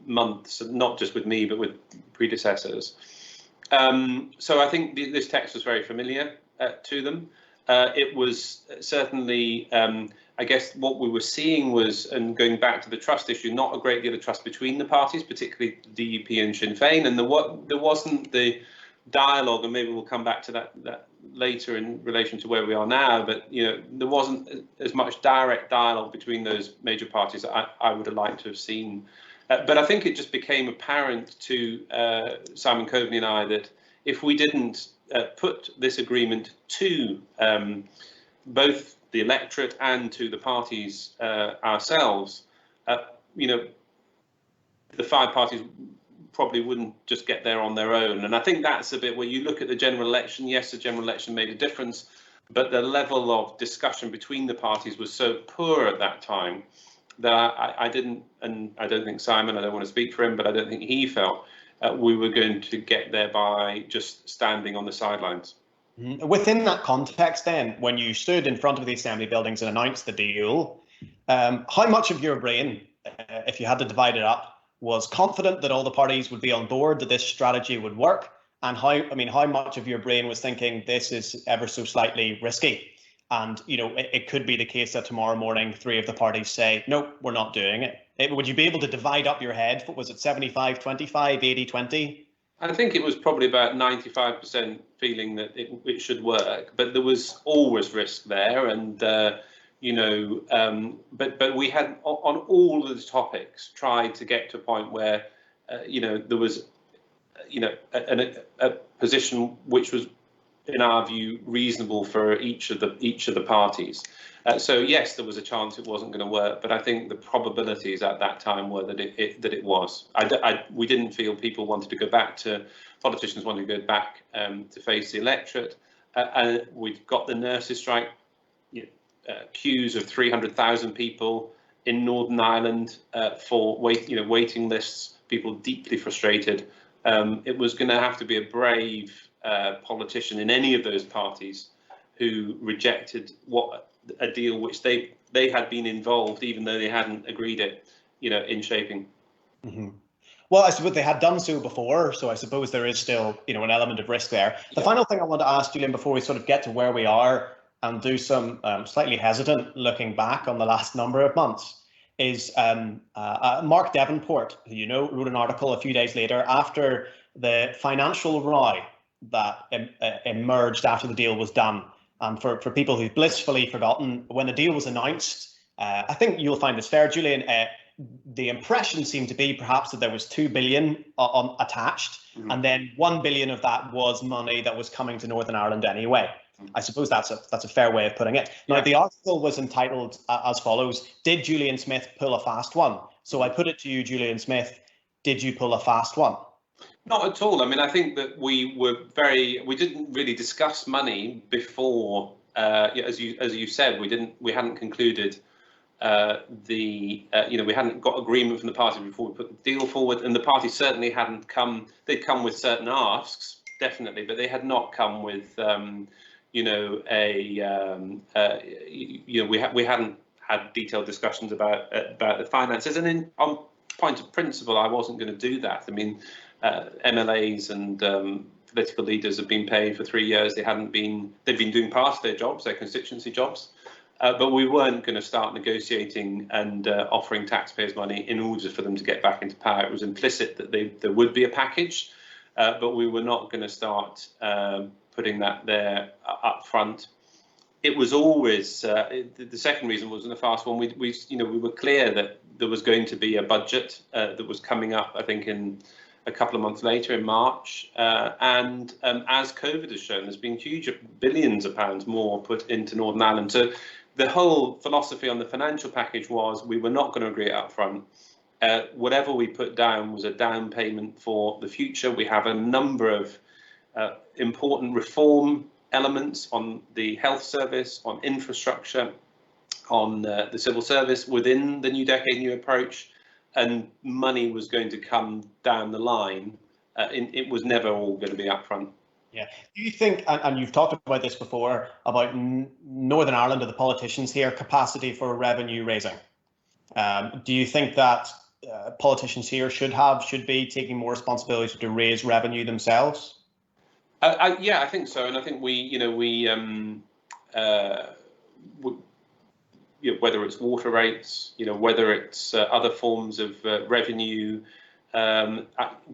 months, not just with me but with predecessors. So I think this text was very familiar to them. It was certainly, I guess, what we were seeing was, and going back to the trust issue, not a great deal of trust between the parties, particularly DUP and Sinn Féin, and there wasn't the dialogue, and maybe we'll come back to that later in relation to where we are now, but there wasn't as much direct dialogue between those major parties that I would have liked to have seen. But I think it just became apparent to Simon Coveney and I that if we didn't put this agreement to both the electorate and to the parties ourselves, the five parties probably wouldn't just get there on their own. And I think that's a bit where you look at the general election. Yes, the general election made a difference, but the level of discussion between the parties was so poor at that time that I didn't, and I don't think Simon, I don't want to speak for him, but I don't think he felt we were going to get there by just standing on the sidelines. Within that context then, when you stood in front of the Assembly buildings and announced the deal, how much of your brain, if you had to divide it up, was confident that all the parties would be on board, that this strategy would work? And how much of your brain was thinking this is ever so slightly risky? And, it could be the case that tomorrow morning, three of the parties say, no, we're not doing it. Would you be able to divide up your head? Was it 75-25, 80-20? I think it was probably about 95% feeling that it should work, but there was always risk there. And, but we had, on all of the topics, tried to get to a point where there was, a position which was, in our view, reasonable for each of the parties. So yes, there was a chance it wasn't going to work, but I think the probabilities at that time were that it was. We didn't feel people wanted to go back to, politicians wanted to go back to face the electorate, and we've got the nurses' strike, queues of 300,000 people in Northern Ireland for waiting lists, people deeply frustrated. It was going to have to be a brave politician in any of those parties who rejected a deal which they had been involved, even though they hadn't agreed it, in shaping. Mm-hmm. Well, I suppose they had done so before, so I suppose there is still, an element of risk there. The final thing I want to ask, Julian, before we sort of get to where we are and do some slightly hesitant looking back on the last number of months, is Mark Davenport, who wrote an article a few days later after the financial row that emerged after the deal was done. And for people who've blissfully forgotten, when the deal was announced, I think you'll find this fair, Julian, the impression seemed to be perhaps that there was 2 billion attached, and then 1 billion of that was money that was coming to Northern Ireland anyway. I suppose that's a fair way of putting it. Now, the article was entitled as follows: "Did Julian Smith pull a fast one?" So I put it to you, Julian Smith, did you pull a fast one? Not at all. I mean, I think that we didn't really discuss money before, as you said, we hadn't concluded we hadn't got agreement from the party before we put the deal forward, and the party certainly hadn't come. They'd come with certain asks, definitely, but they had not come with, we hadn't had detailed discussions about the finances. And on point of principle, I wasn't going to do that. I mean, MLAs and political leaders have been paid for 3 years. They've been doing part of their jobs, their constituency jobs. But we weren't going to start negotiating and offering taxpayers money in order for them to get back into power. It was implicit that there would be a package, but we were not going to start putting that there up front. It was always the second reason wasn't a fast one. We were clear that there was going to be a budget that was coming up, I think, in a couple of months later in March, and as COVID has shown, there's been huge billions of pounds more put into Northern Ireland. So the whole philosophy on the financial package was we were not going to agree it up front. Whatever we put down was a down payment for the future. We have a number of important reform elements on the health service, on infrastructure, on the civil service within the New Decade, New Approach, and money was going to come down the line. It was never all going to be upfront. Yeah. Do you think, and you've talked about this before, about Northern Ireland or the politicians here, capacity for revenue raising? Do you think that politicians here should be taking more responsibility to raise revenue themselves? Yeah, I think so, and I think whether it's water rates, whether it's other forms of revenue,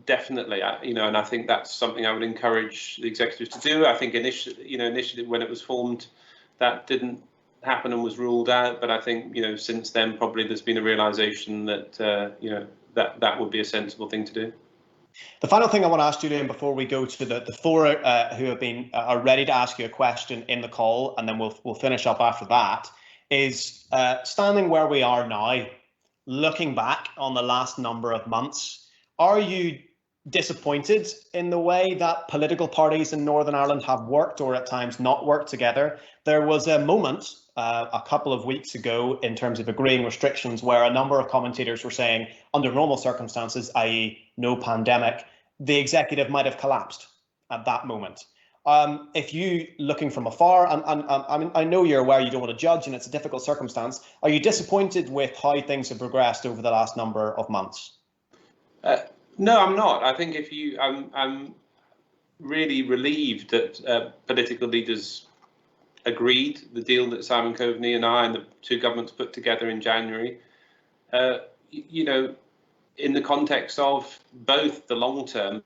definitely, and I think that's something I would encourage the executives to do. I think initially when it was formed, that didn't happen and was ruled out, but I think since then probably there's been a realization that that would be a sensible thing to do. The final thing I want to ask Julian before we go to the four who are ready to ask you a question in the call, and then we'll finish up after that, is standing where we are now, looking back on the last number of months, are you disappointed in the way that political parties in Northern Ireland have worked or at times not worked together? There was a moment a couple of weeks ago in terms of agreeing restrictions where a number of commentators were saying under normal circumstances, i.e. no pandemic, the executive might have collapsed at that moment. If you looking from afar, and I mean, I know you're aware you don't want to judge and it's a difficult circumstance, are you disappointed with how things have progressed over the last number of months? No, I'm not. I think I'm really relieved that political leaders agreed the deal that Simon Coveney and I and the two governments put together in January. In the context of both the long term,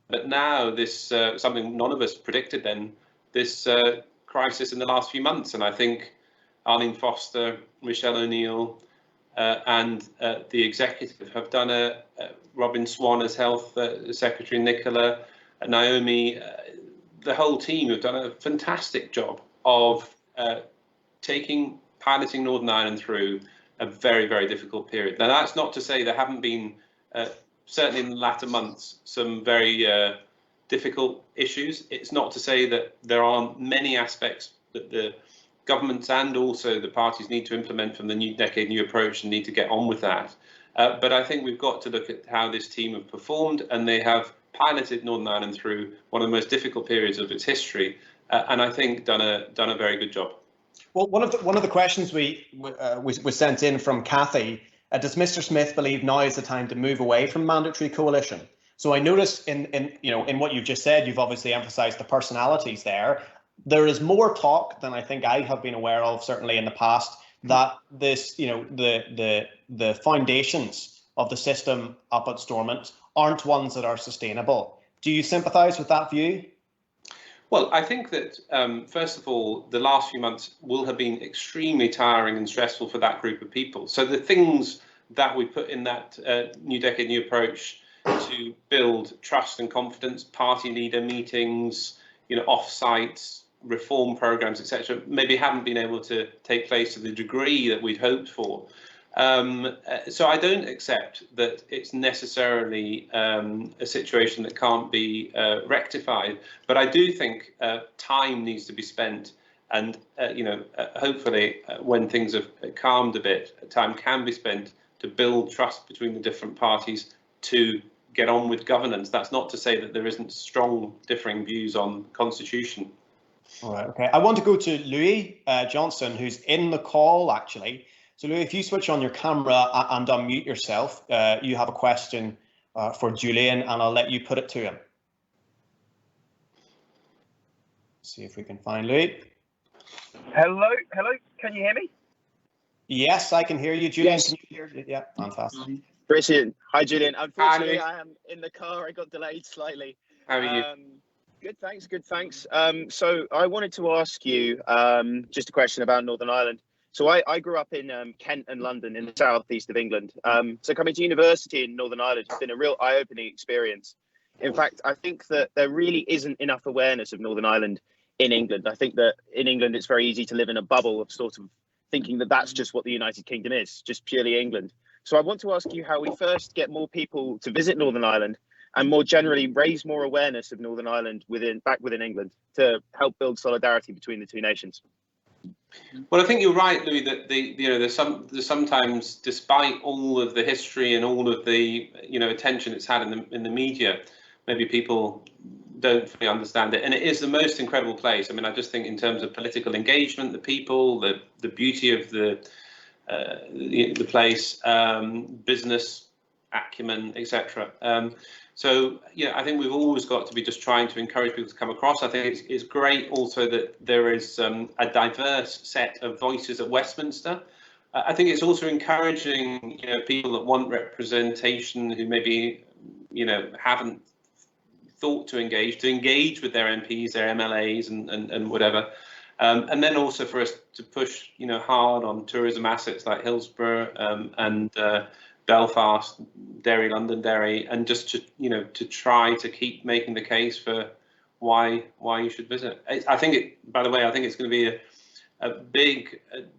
but now this something none of us predicted then, this crisis in the last few months. And I think Arlene Foster, Michelle O'Neill, and the executive have done Robin Swan as Health Secretary, Nicola, Naomi, the whole team have done a fantastic job of piloting Northern Ireland through a very, very difficult period. Now, that's not to say there haven't been, certainly in the latter months, some very difficult issues. It's not to say that there aren't many aspects that the governments and also the parties need to implement from the new decade, new approach, and need to get on with that. But I think we've got to look at how this team have performed, and they have piloted Northern Ireland through one of the most difficult periods of its history, and I think done a very good job. Well, one of the questions was sent in from Kathy. Does Mr. Smith believe now is the time to move away from mandatory coalition? So I noticed in what you've just said, you've obviously emphasised the personalities there. There is more talk than I think I have been aware of, certainly in the past, that this, the foundations of the system up at Stormont aren't ones that are sustainable. Do you sympathise with that view? Well, I think that, first of all, the last few months will have been extremely tiring and stressful for that group of people. So the things that we put in that new decade, new approach to build trust and confidence, party leader meetings, off-sites, reform programs, etc., maybe haven't been able to take place to the degree that we'd hoped for. So I don't accept that it's necessarily a situation that can't be rectified, but I do think time needs to be spent, and hopefully when things have calmed a bit, time can be spent to build trust between the different parties to get on with governance. That's not to say that there isn't strong differing views on constitution. All right, okay. I want to go to Louis Johnson, who's in the call actually. So Louis, if you switch on your camera and unmute yourself, you have a question for Julian, and I'll let you put it to him. See if we can find Louis. Hello, can you hear me? Yes, I can hear you, Julian. Yes. Can you hear me? Yeah, fantastic. Brilliant. Hi, Julian. Unfortunately, Hi, I am in the car. I got delayed slightly. How are you? Good, thanks. Good, thanks. So I wanted to ask you just a question about Northern Ireland. So I grew up in Kent and London in the southeast of England. So coming to university in Northern Ireland has been a real eye-opening experience. In fact, I think that there really isn't enough awareness of Northern Ireland in England. I think that in England, it's very easy to live in a bubble of sort of thinking that that's just what the United Kingdom is, just purely England. So I want to ask you how we first get more people to visit Northern Ireland and more generally raise more awareness of Northern Ireland back within England to help build solidarity between the two nations. Well, I think you're right, Louis, that there's sometimes, despite all of the history and all of the attention it's had in the media, maybe people don't fully understand it. And it is the most incredible place. I mean, I just think in terms of political engagement, the people, the beauty of the place, business acumen, etc. So I think we've always got to be just trying to encourage people to come across. I think it's great also that there is a diverse set of voices at Westminster. I think it's also encouraging people that want representation, who maybe haven't thought to engage with their MPs, their MLAs, and whatever. And then also for us to push hard on tourism assets like Hillsborough and Belfast, Derry, Londonderry, and just to try to keep making the case for why you should visit. I think by the way, I think it's going to be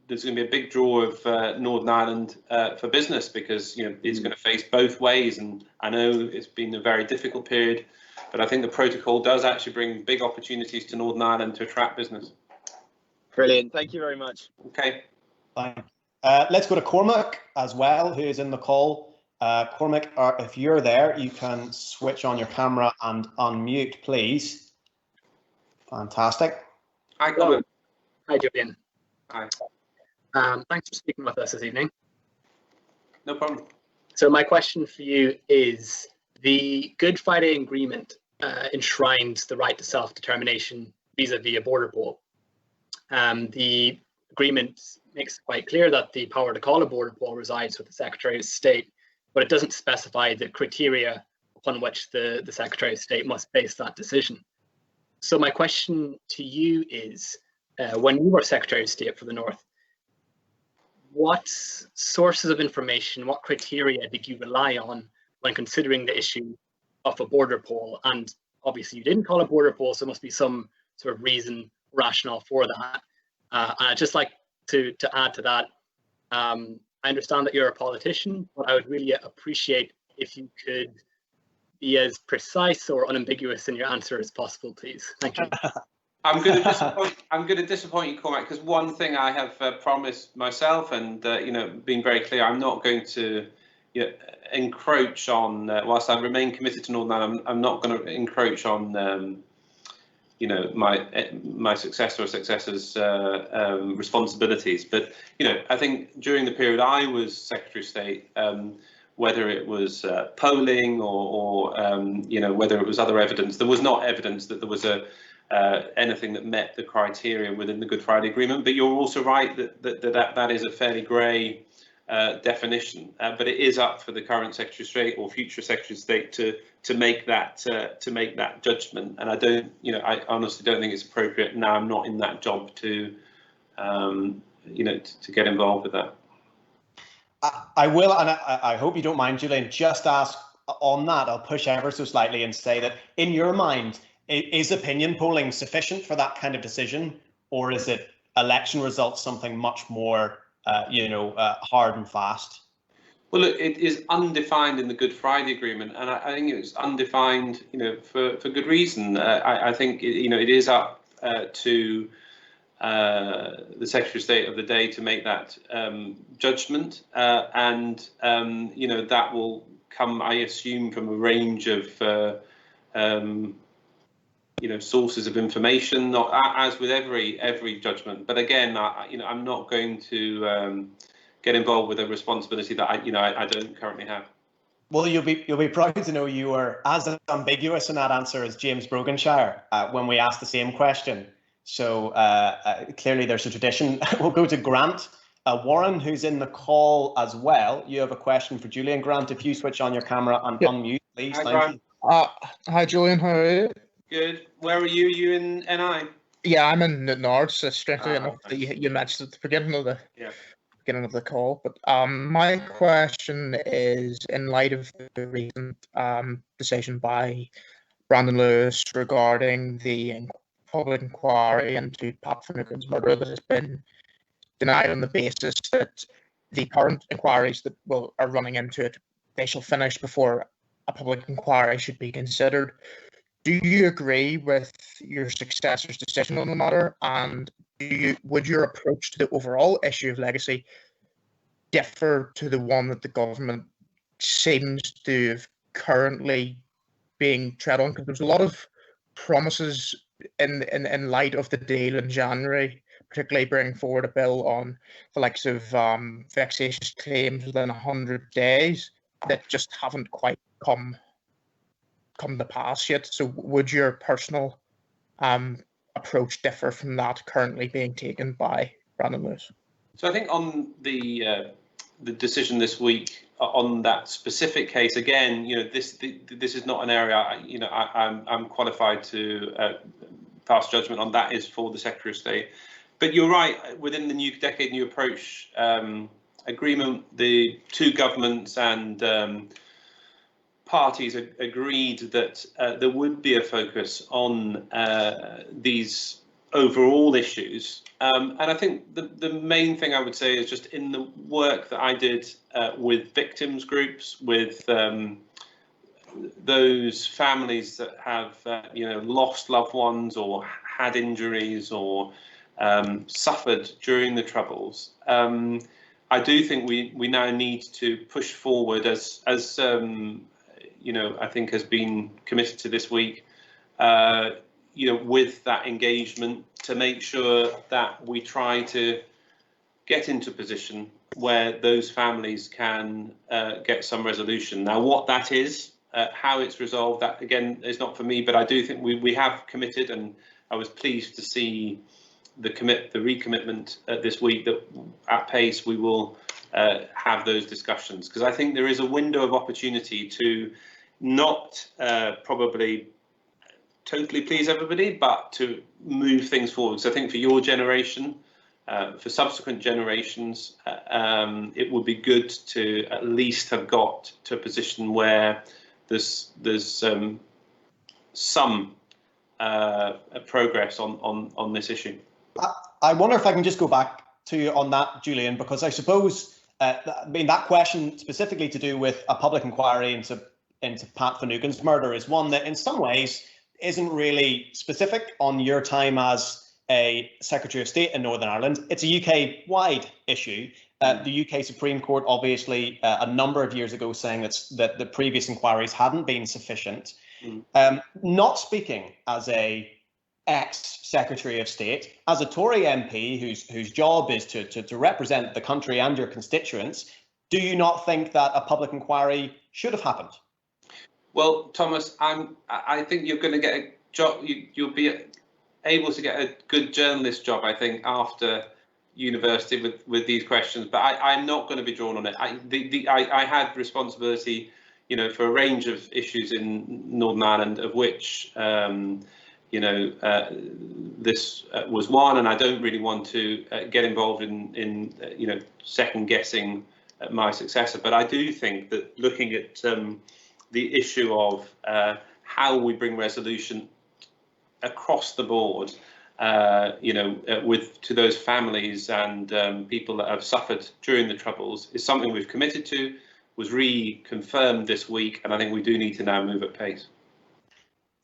there's going to be a big draw of Northern Ireland for business, because it's going to face both ways. And I know it's been a very difficult period, but I think the protocol does actually bring big opportunities to Northern Ireland to attract business. Brilliant. Thank you very much. Okay. Fine. Let's go to Cormac as well, who is in the call. Cormac, if you're there, you can switch on your camera and unmute, please. Fantastic. Hi, Cormac. Hi, Julian. Hi. Thanks for speaking with us this evening. No problem. So my question for you is, the Good Friday Agreement enshrines the right to self-determination vis-a-vis a border poll. The agreement makes it quite clear that the power to call a border poll resides with the Secretary of State, but it doesn't specify the criteria upon which the Secretary of State must base that decision. So my question to you is, when you were Secretary of State for the North, what sources of information, what criteria did you rely on when considering the issue of a border poll? And obviously you didn't call it border poll, so there must be some sort of reason, rationale for that. And I'd just like to add to that, I understand that you're a politician, but I would really appreciate if you could be as precise or unambiguous in your answer as possible, please. Thank you. I'm going to disappoint you, Cormac, because one thing I have promised myself, and been very clear, I'm not going to encroach on. Whilst I remain committed to Northern Ireland, I'm not going to encroach on my successor or successor's responsibilities. But I think during the period I was Secretary of State, whether it was polling or whether it was other evidence, there was not evidence that there was anything that met the criteria within the Good Friday Agreement. But you're also right that is a fairly grey definition. But it is up for the current Secretary of State or future Secretary of State to make that judgment. And I honestly don't think it's appropriate now. I'm not in that job to to get involved with that. I will, and I hope you don't mind, Julian, just ask on that. I'll push ever so slightly and say that in your mind, is opinion polling sufficient for that kind of decision, or is it election results something much more, hard and fast? Well, look, it is undefined in the Good Friday Agreement, and I think it's undefined, for good reason. I think it is up to the Secretary of State of the day to make that judgment, and that will come, I assume, from a range of sources of information, not as with every judgment. But again, I'm not going to get involved with a responsibility that I don't currently have. Well, you'll be proud to know you were as ambiguous in that answer as James Broganshire when we asked the same question. So clearly there's a tradition. We'll go to Grant. Warren, who's in the call as well. You have a question for Julian. Grant, if you switch on your camera and unmute, please. Thank you. Hi, Julian. How are you? Good. Where are you? You in NI? Yeah, I'm in the north. So strangely enough, that you mentioned at the beginning of the call. But my question is, in light of the recent decision by Brandon Lewis regarding the public inquiry into Pat Finucane's murder that has been denied on the basis that the current inquiries that are running into it, they shall finish before a public inquiry should be considered. Do you agree with your successor's decision on the matter, and would your approach to the overall issue of legacy differ to the one that the government seems to have currently being tread on? Because there's a lot of promises in light of the deal in January, particularly bringing forward a bill on the likes of vexatious claims within 100 days that just haven't quite come to pass yet. So would your personal approach differ from that currently being taken by Brandon Lewis? So I think on the decision this week on that specific case, again, this is not an area I'm qualified to pass judgment on. That is for the Secretary of State. But you're right, within the New Decade New Approach agreement, the two governments and parties agreed that there would be a focus on these overall issues. And I think the main thing I would say is just in the work that I did with victims groups, with those families that have lost loved ones or had injuries or suffered during the Troubles. I do think we now need to push forward as I think has been committed to this week, with that engagement to make sure that we try to get into a position where those families can get some resolution. Now, what that is, how it's resolved, that again is not for me, but I do think we have committed, and I was pleased to see the recommitment this week that at pace we will have those discussions, because I think there is a window of opportunity to not probably totally please everybody, but to move things forward. So I think for your generation, for subsequent generations, it would be good to at least have got to a position where there's some progress on this issue. I wonder if I can just go back to you on that, Julian, because I suppose that question specifically to do with a public inquiry into Pat Finucane's murder is one that in some ways isn't really specific on your time as a Secretary of State in Northern Ireland. It's a UK-wide issue. The UK Supreme Court obviously a number of years ago saying that the previous inquiries hadn't been sufficient. Not speaking as a ex-Secretary of State, as a Tory MP whose job is to represent the country and your constituents, do you not think that a public inquiry should have happened? Well, Thomas, I think you're going to get a job. You'll be able to get a good journalist job, I think, after university with these questions. But I'm not going to be drawn on it. I had responsibility, for a range of issues in Northern Ireland, of which this was one, and I don't really want to get involved in second guessing my successor. But I do think that looking at the issue of how we bring resolution across the board, to those families and people that have suffered during the Troubles is something we've committed to, was reconfirmed this week, and I think we do need to now move at pace.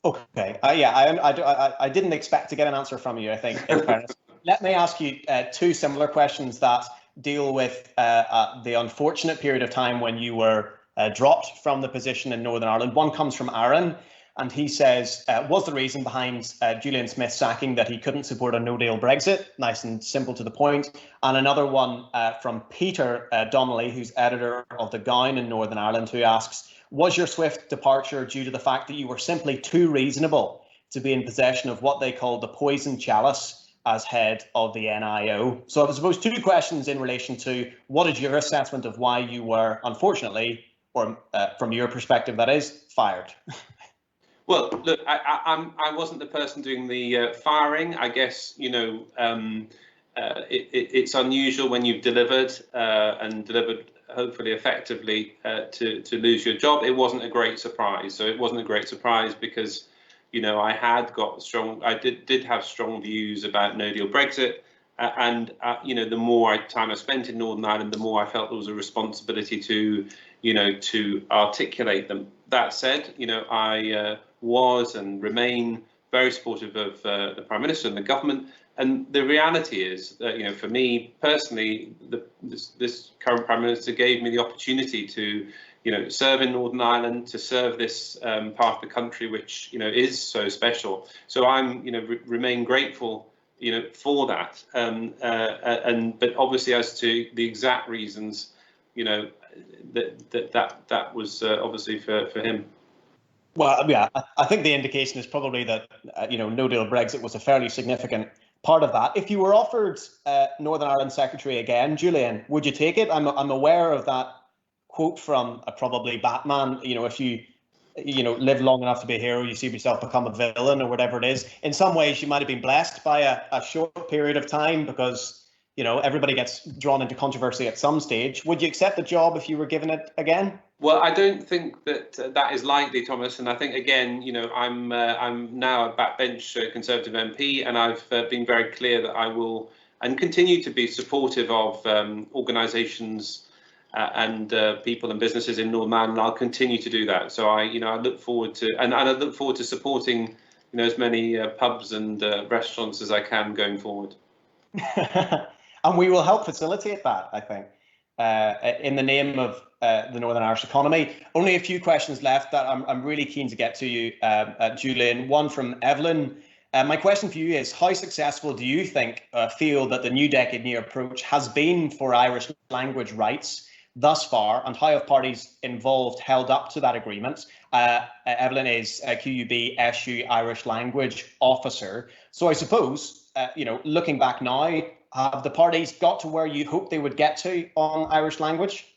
Okay. I didn't expect to get an answer from you, I think, in fairness. Let me ask you two similar questions that deal with the unfortunate period of time when you were dropped from the position in Northern Ireland. One comes from Aaron, and he says, was the reason behind Julian Smith's sacking that he couldn't support a no-deal Brexit? Nice and simple to the point. And another one from Peter Donnelly, who's editor of The Gown in Northern Ireland, who asks, was your swift departure due to the fact that you were simply too reasonable to be in possession of what they call the poison chalice as head of the NIO? So I suppose two questions in relation to what is your assessment of why you were, unfortunately, or from your perspective, that is, fired? Well, look, I wasn't the person doing the firing. I guess, it's unusual when you've delivered and delivered hopefully effectively to lose your job. It wasn't a great surprise. So it wasn't a great surprise because, I had got I did have strong views about no deal Brexit. And the more time I spent in Northern Ireland, the more I felt there was a responsibility to articulate them. That said, I was and remain very supportive of the Prime Minister and the government. And the reality is that, for me personally, this current Prime Minister gave me the opportunity to, serve in Northern Ireland, to serve this part of the country, which, is so special. So I'm, remain grateful, for that. But obviously, as to the exact reasons, that was obviously for him. Well, yeah, I think the indication is probably that, no deal Brexit was a fairly significant part of that. If you were offered Northern Ireland Secretary again, Julian, would you take it? I'm aware of that quote from probably Batman, if you live long enough to be a hero, you see yourself become a villain or whatever it is. In some ways, you might have been blessed by a short period of time because, everybody gets drawn into controversy at some stage. Would you accept the job if you were given it again? Well, I don't think that that is likely, Thomas. And I think, again, I'm now a backbench Conservative MP, and I've been very clear that I will and continue to be supportive of organisations and people and businesses in Northern Ireland. I'll continue to do that. So I look forward to and I look forward to supporting as many pubs and restaurants as I can going forward. And we will help facilitate that, I think, in the name of the Northern Irish economy. Only a few questions left that I'm really keen to get to you, Julian. One from Evelyn. My question for you is, how successful do you feel that the New Decade New approach has been for Irish language rights thus far, and how have parties involved held up to that agreement? Evelyn is a QUB SU Irish language officer. So I suppose, looking back now, have the parties got to where you hoped they would get to on Irish language?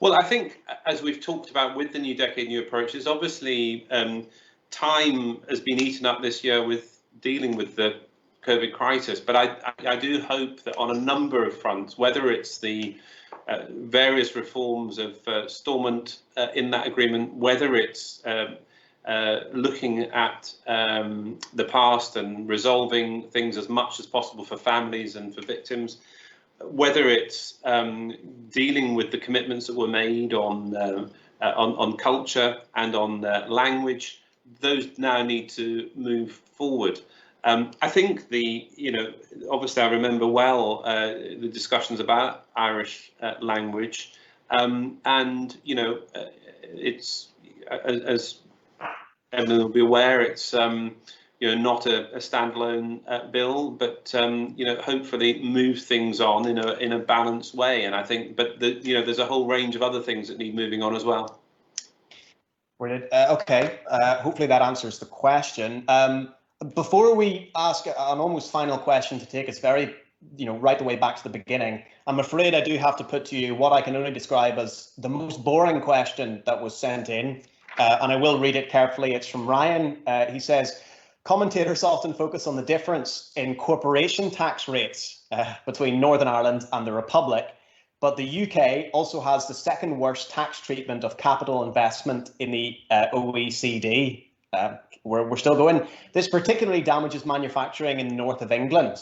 Well, I think, as we've talked about with the New Decade New approaches, obviously time has been eaten up this year with dealing with the COVID crisis. But I do hope that on a number of fronts, whether it's the various reforms of Stormont in that agreement, whether it's looking at the past and resolving things as much as possible for families and for victims, whether it's dealing with the commitments that were made on culture and on language, those now need to move forward. I think obviously I remember well the discussions about Irish language, and it's as everyone will be aware, it's not a standalone bill, but hopefully move things on in a balanced way. And I think, but there's a whole range of other things that need moving on as well. Brilliant. Okay. Hopefully that answers the question. Before we ask an almost final question to take us very, right the way back to the beginning, I'm afraid I do have to put to you what I can only describe as the most boring question that was sent in, and I will read it carefully. It's from Ryan. He says, commentators often focus on the difference in corporation tax rates between Northern Ireland and the Republic, but the UK also has the second worst tax treatment of capital investment in the OECD. We're still going. This particularly damages manufacturing in the north of England.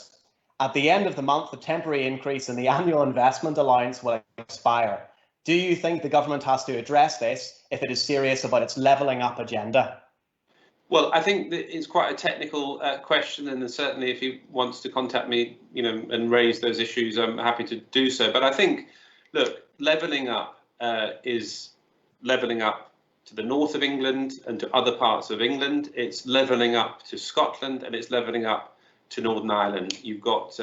At the end of the month, the temporary increase in the annual investment allowance will expire. Do you think the government has to address this if it is serious about its levelling up agenda? Well, I think that it's quite a technical question, and certainly if he wants to contact me, and raise those issues, I'm happy to do so. But I think, look, levelling up is levelling up to the north of England and to other parts of England. It's levelling up to Scotland, and it's levelling up to Northern Ireland. You've got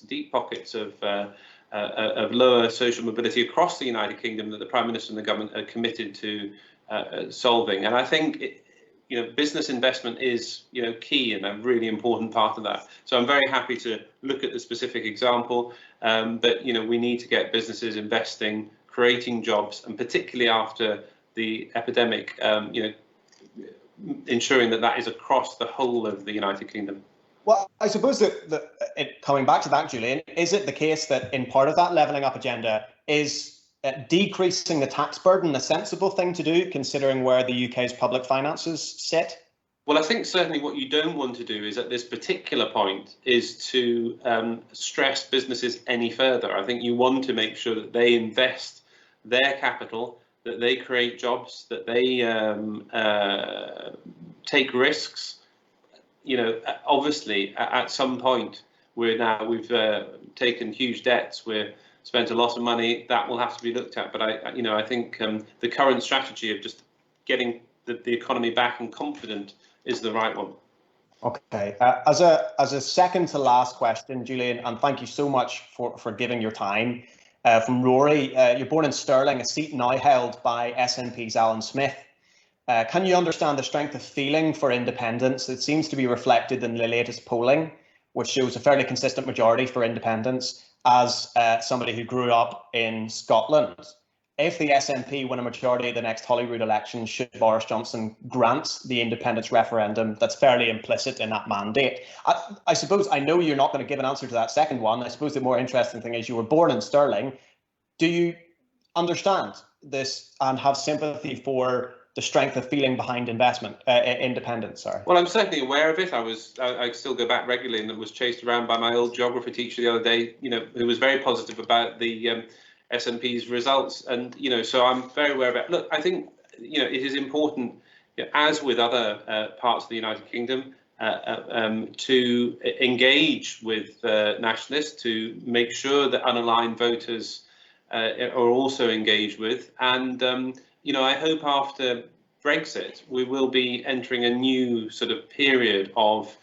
deep pockets of lower social mobility across the United Kingdom that the Prime Minister and the government are committed to solving. And I think business investment is key and a really important part of that. So I'm very happy to look at the specific example, but we need to get businesses investing, creating jobs, and particularly after the epidemic, ensuring that is across the whole of the United Kingdom. Well, I suppose that coming back to that, Julian, is it the case that in part of that levelling up agenda is decreasing the tax burden a sensible thing to do, considering where the UK's public finances sit? Well, I think certainly what you don't want to do is at this particular point is to stress businesses any further. I think you want to make sure that they invest their capital, that they create jobs, that they take risks. Obviously, at some point, we've taken huge debts. We've spent a lot of money. That will have to be looked at. But I think the current strategy of just getting the economy back and confident is the right one. Okay. As a second to last question, Julian, and thank you so much for giving your time. From Rory, you're born in Stirling, a seat now held by SNP's Alan Smith. Can you understand the strength of feeling for independence that seems to be reflected in the latest polling, which shows a fairly consistent majority for independence, as somebody who grew up in Scotland? If the SNP win a majority at the next Holyrood election, should Boris Johnson grant the independence referendum, that's fairly implicit in that mandate. I suppose, I know you're not going to give an answer to that second one. I suppose the more interesting thing is you were born in Stirling. Do you understand this and have sympathy for the strength of feeling behind independence? Sorry. Well, I'm certainly aware of it. I still go back regularly and was chased around by my old geography teacher the other day, who was very positive about the SNP's results, and so I'm very aware of it. Look, I think it is important, as with other parts of the United Kingdom, to engage with nationalists, to make sure that unaligned voters are also engaged with, and I hope after Brexit we will be entering a new sort of period of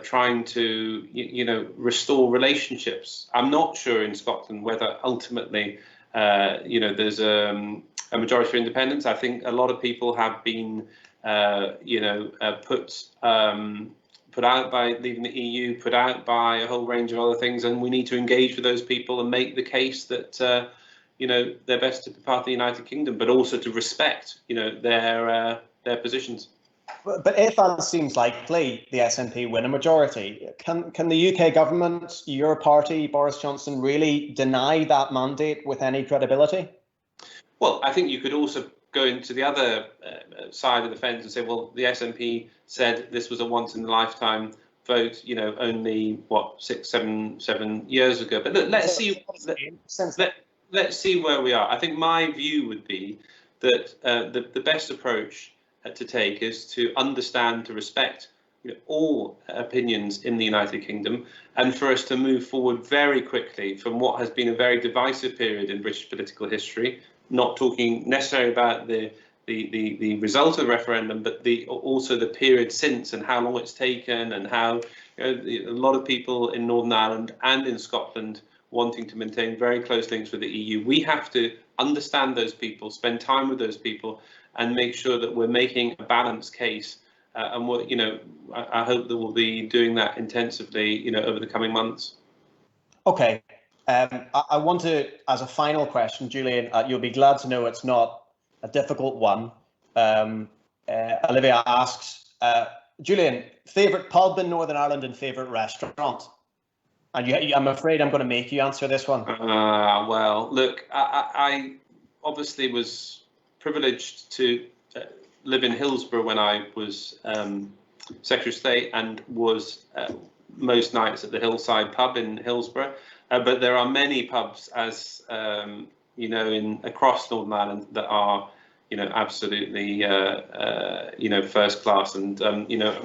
trying to, restore relationships. I'm not sure in Scotland whether ultimately, there's a majority for independence. I think a lot of people have been, put out by leaving the EU, put out by a whole range of other things, and we need to engage with those people and make the case that, they're best to be part of the United Kingdom, but also to respect, their positions. But if, as seems likely, the SNP win a majority, can the UK government, your party, Boris Johnson, really deny that mandate with any credibility? Well, I think you could also go into the other side of the fence and say, well, the SNP said this was a once-in-a-lifetime vote, only what 7 years ago. But let's see. Let's see where we are. I think my view would be that the best approach to take is to understand, to respect all opinions in the United Kingdom, and for us to move forward very quickly from what has been a very divisive period in British political history. Not talking necessarily about the result of the referendum, but also the period since and how long it's taken, and how a lot of people in Northern Ireland and in Scotland wanting to maintain very close links with the EU. We have to understand those people, spend time with those people, and make sure that we're making a balanced case. And we're, I hope that we'll be doing that intensively, over the coming months. Okay. I want to, as a final question, Julian, you'll be glad to know it's not a difficult one. Olivia asks, Julian, favourite pub in Northern Ireland and favourite restaurant? And I'm afraid I'm going to make you answer this one. Well, look, I obviously was privileged to live in Hillsborough when I was Secretary of State, and was most nights at the Hillside pub in Hillsborough. But there are many pubs, as across Northern Ireland, that are, absolutely, first class, and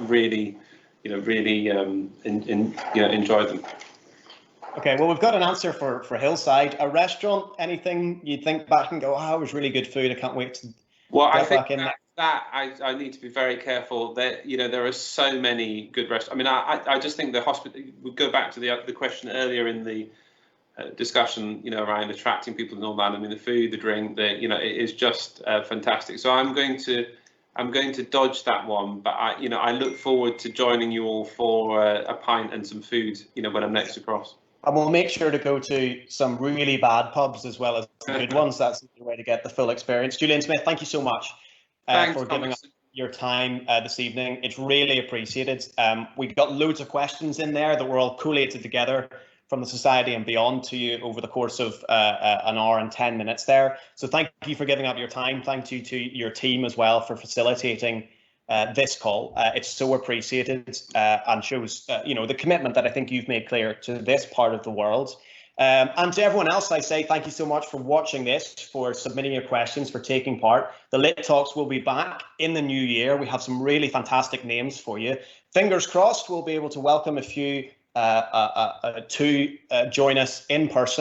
really enjoy them. Okay, well, we've got an answer for Hillside. A restaurant, anything you think back and go, it was really good food, I can't wait to get back in there? I need to be very careful. There are so many good restaurants. I mean, I just think the hospital. We go back to the question earlier in the discussion, around attracting people to Northern Ireland. I mean, the food, the drink, it is just fantastic. So I'm going to dodge that one. But I look forward to joining you all for a pint and some food, when I'm next across. And we'll make sure to go to some really bad pubs as well as the good ones. That's the way to get the full experience. Julian Smith, thank you so much for giving us your time this evening. It's really appreciated. We've got loads of questions in there that were all collated together from the Society and beyond to you over the course of an hour and 10 minutes there. So thank you for giving up your time. Thank you to your team as well for facilitating this call. It's so appreciated and shows the commitment that I think you've made clear to this part of the world. And to everyone else, I say thank you so much for watching this, for submitting your questions, for taking part. The LitTalks will be back in the new year. We have some really fantastic names for you. Fingers crossed, we'll be able to welcome a few to join us in person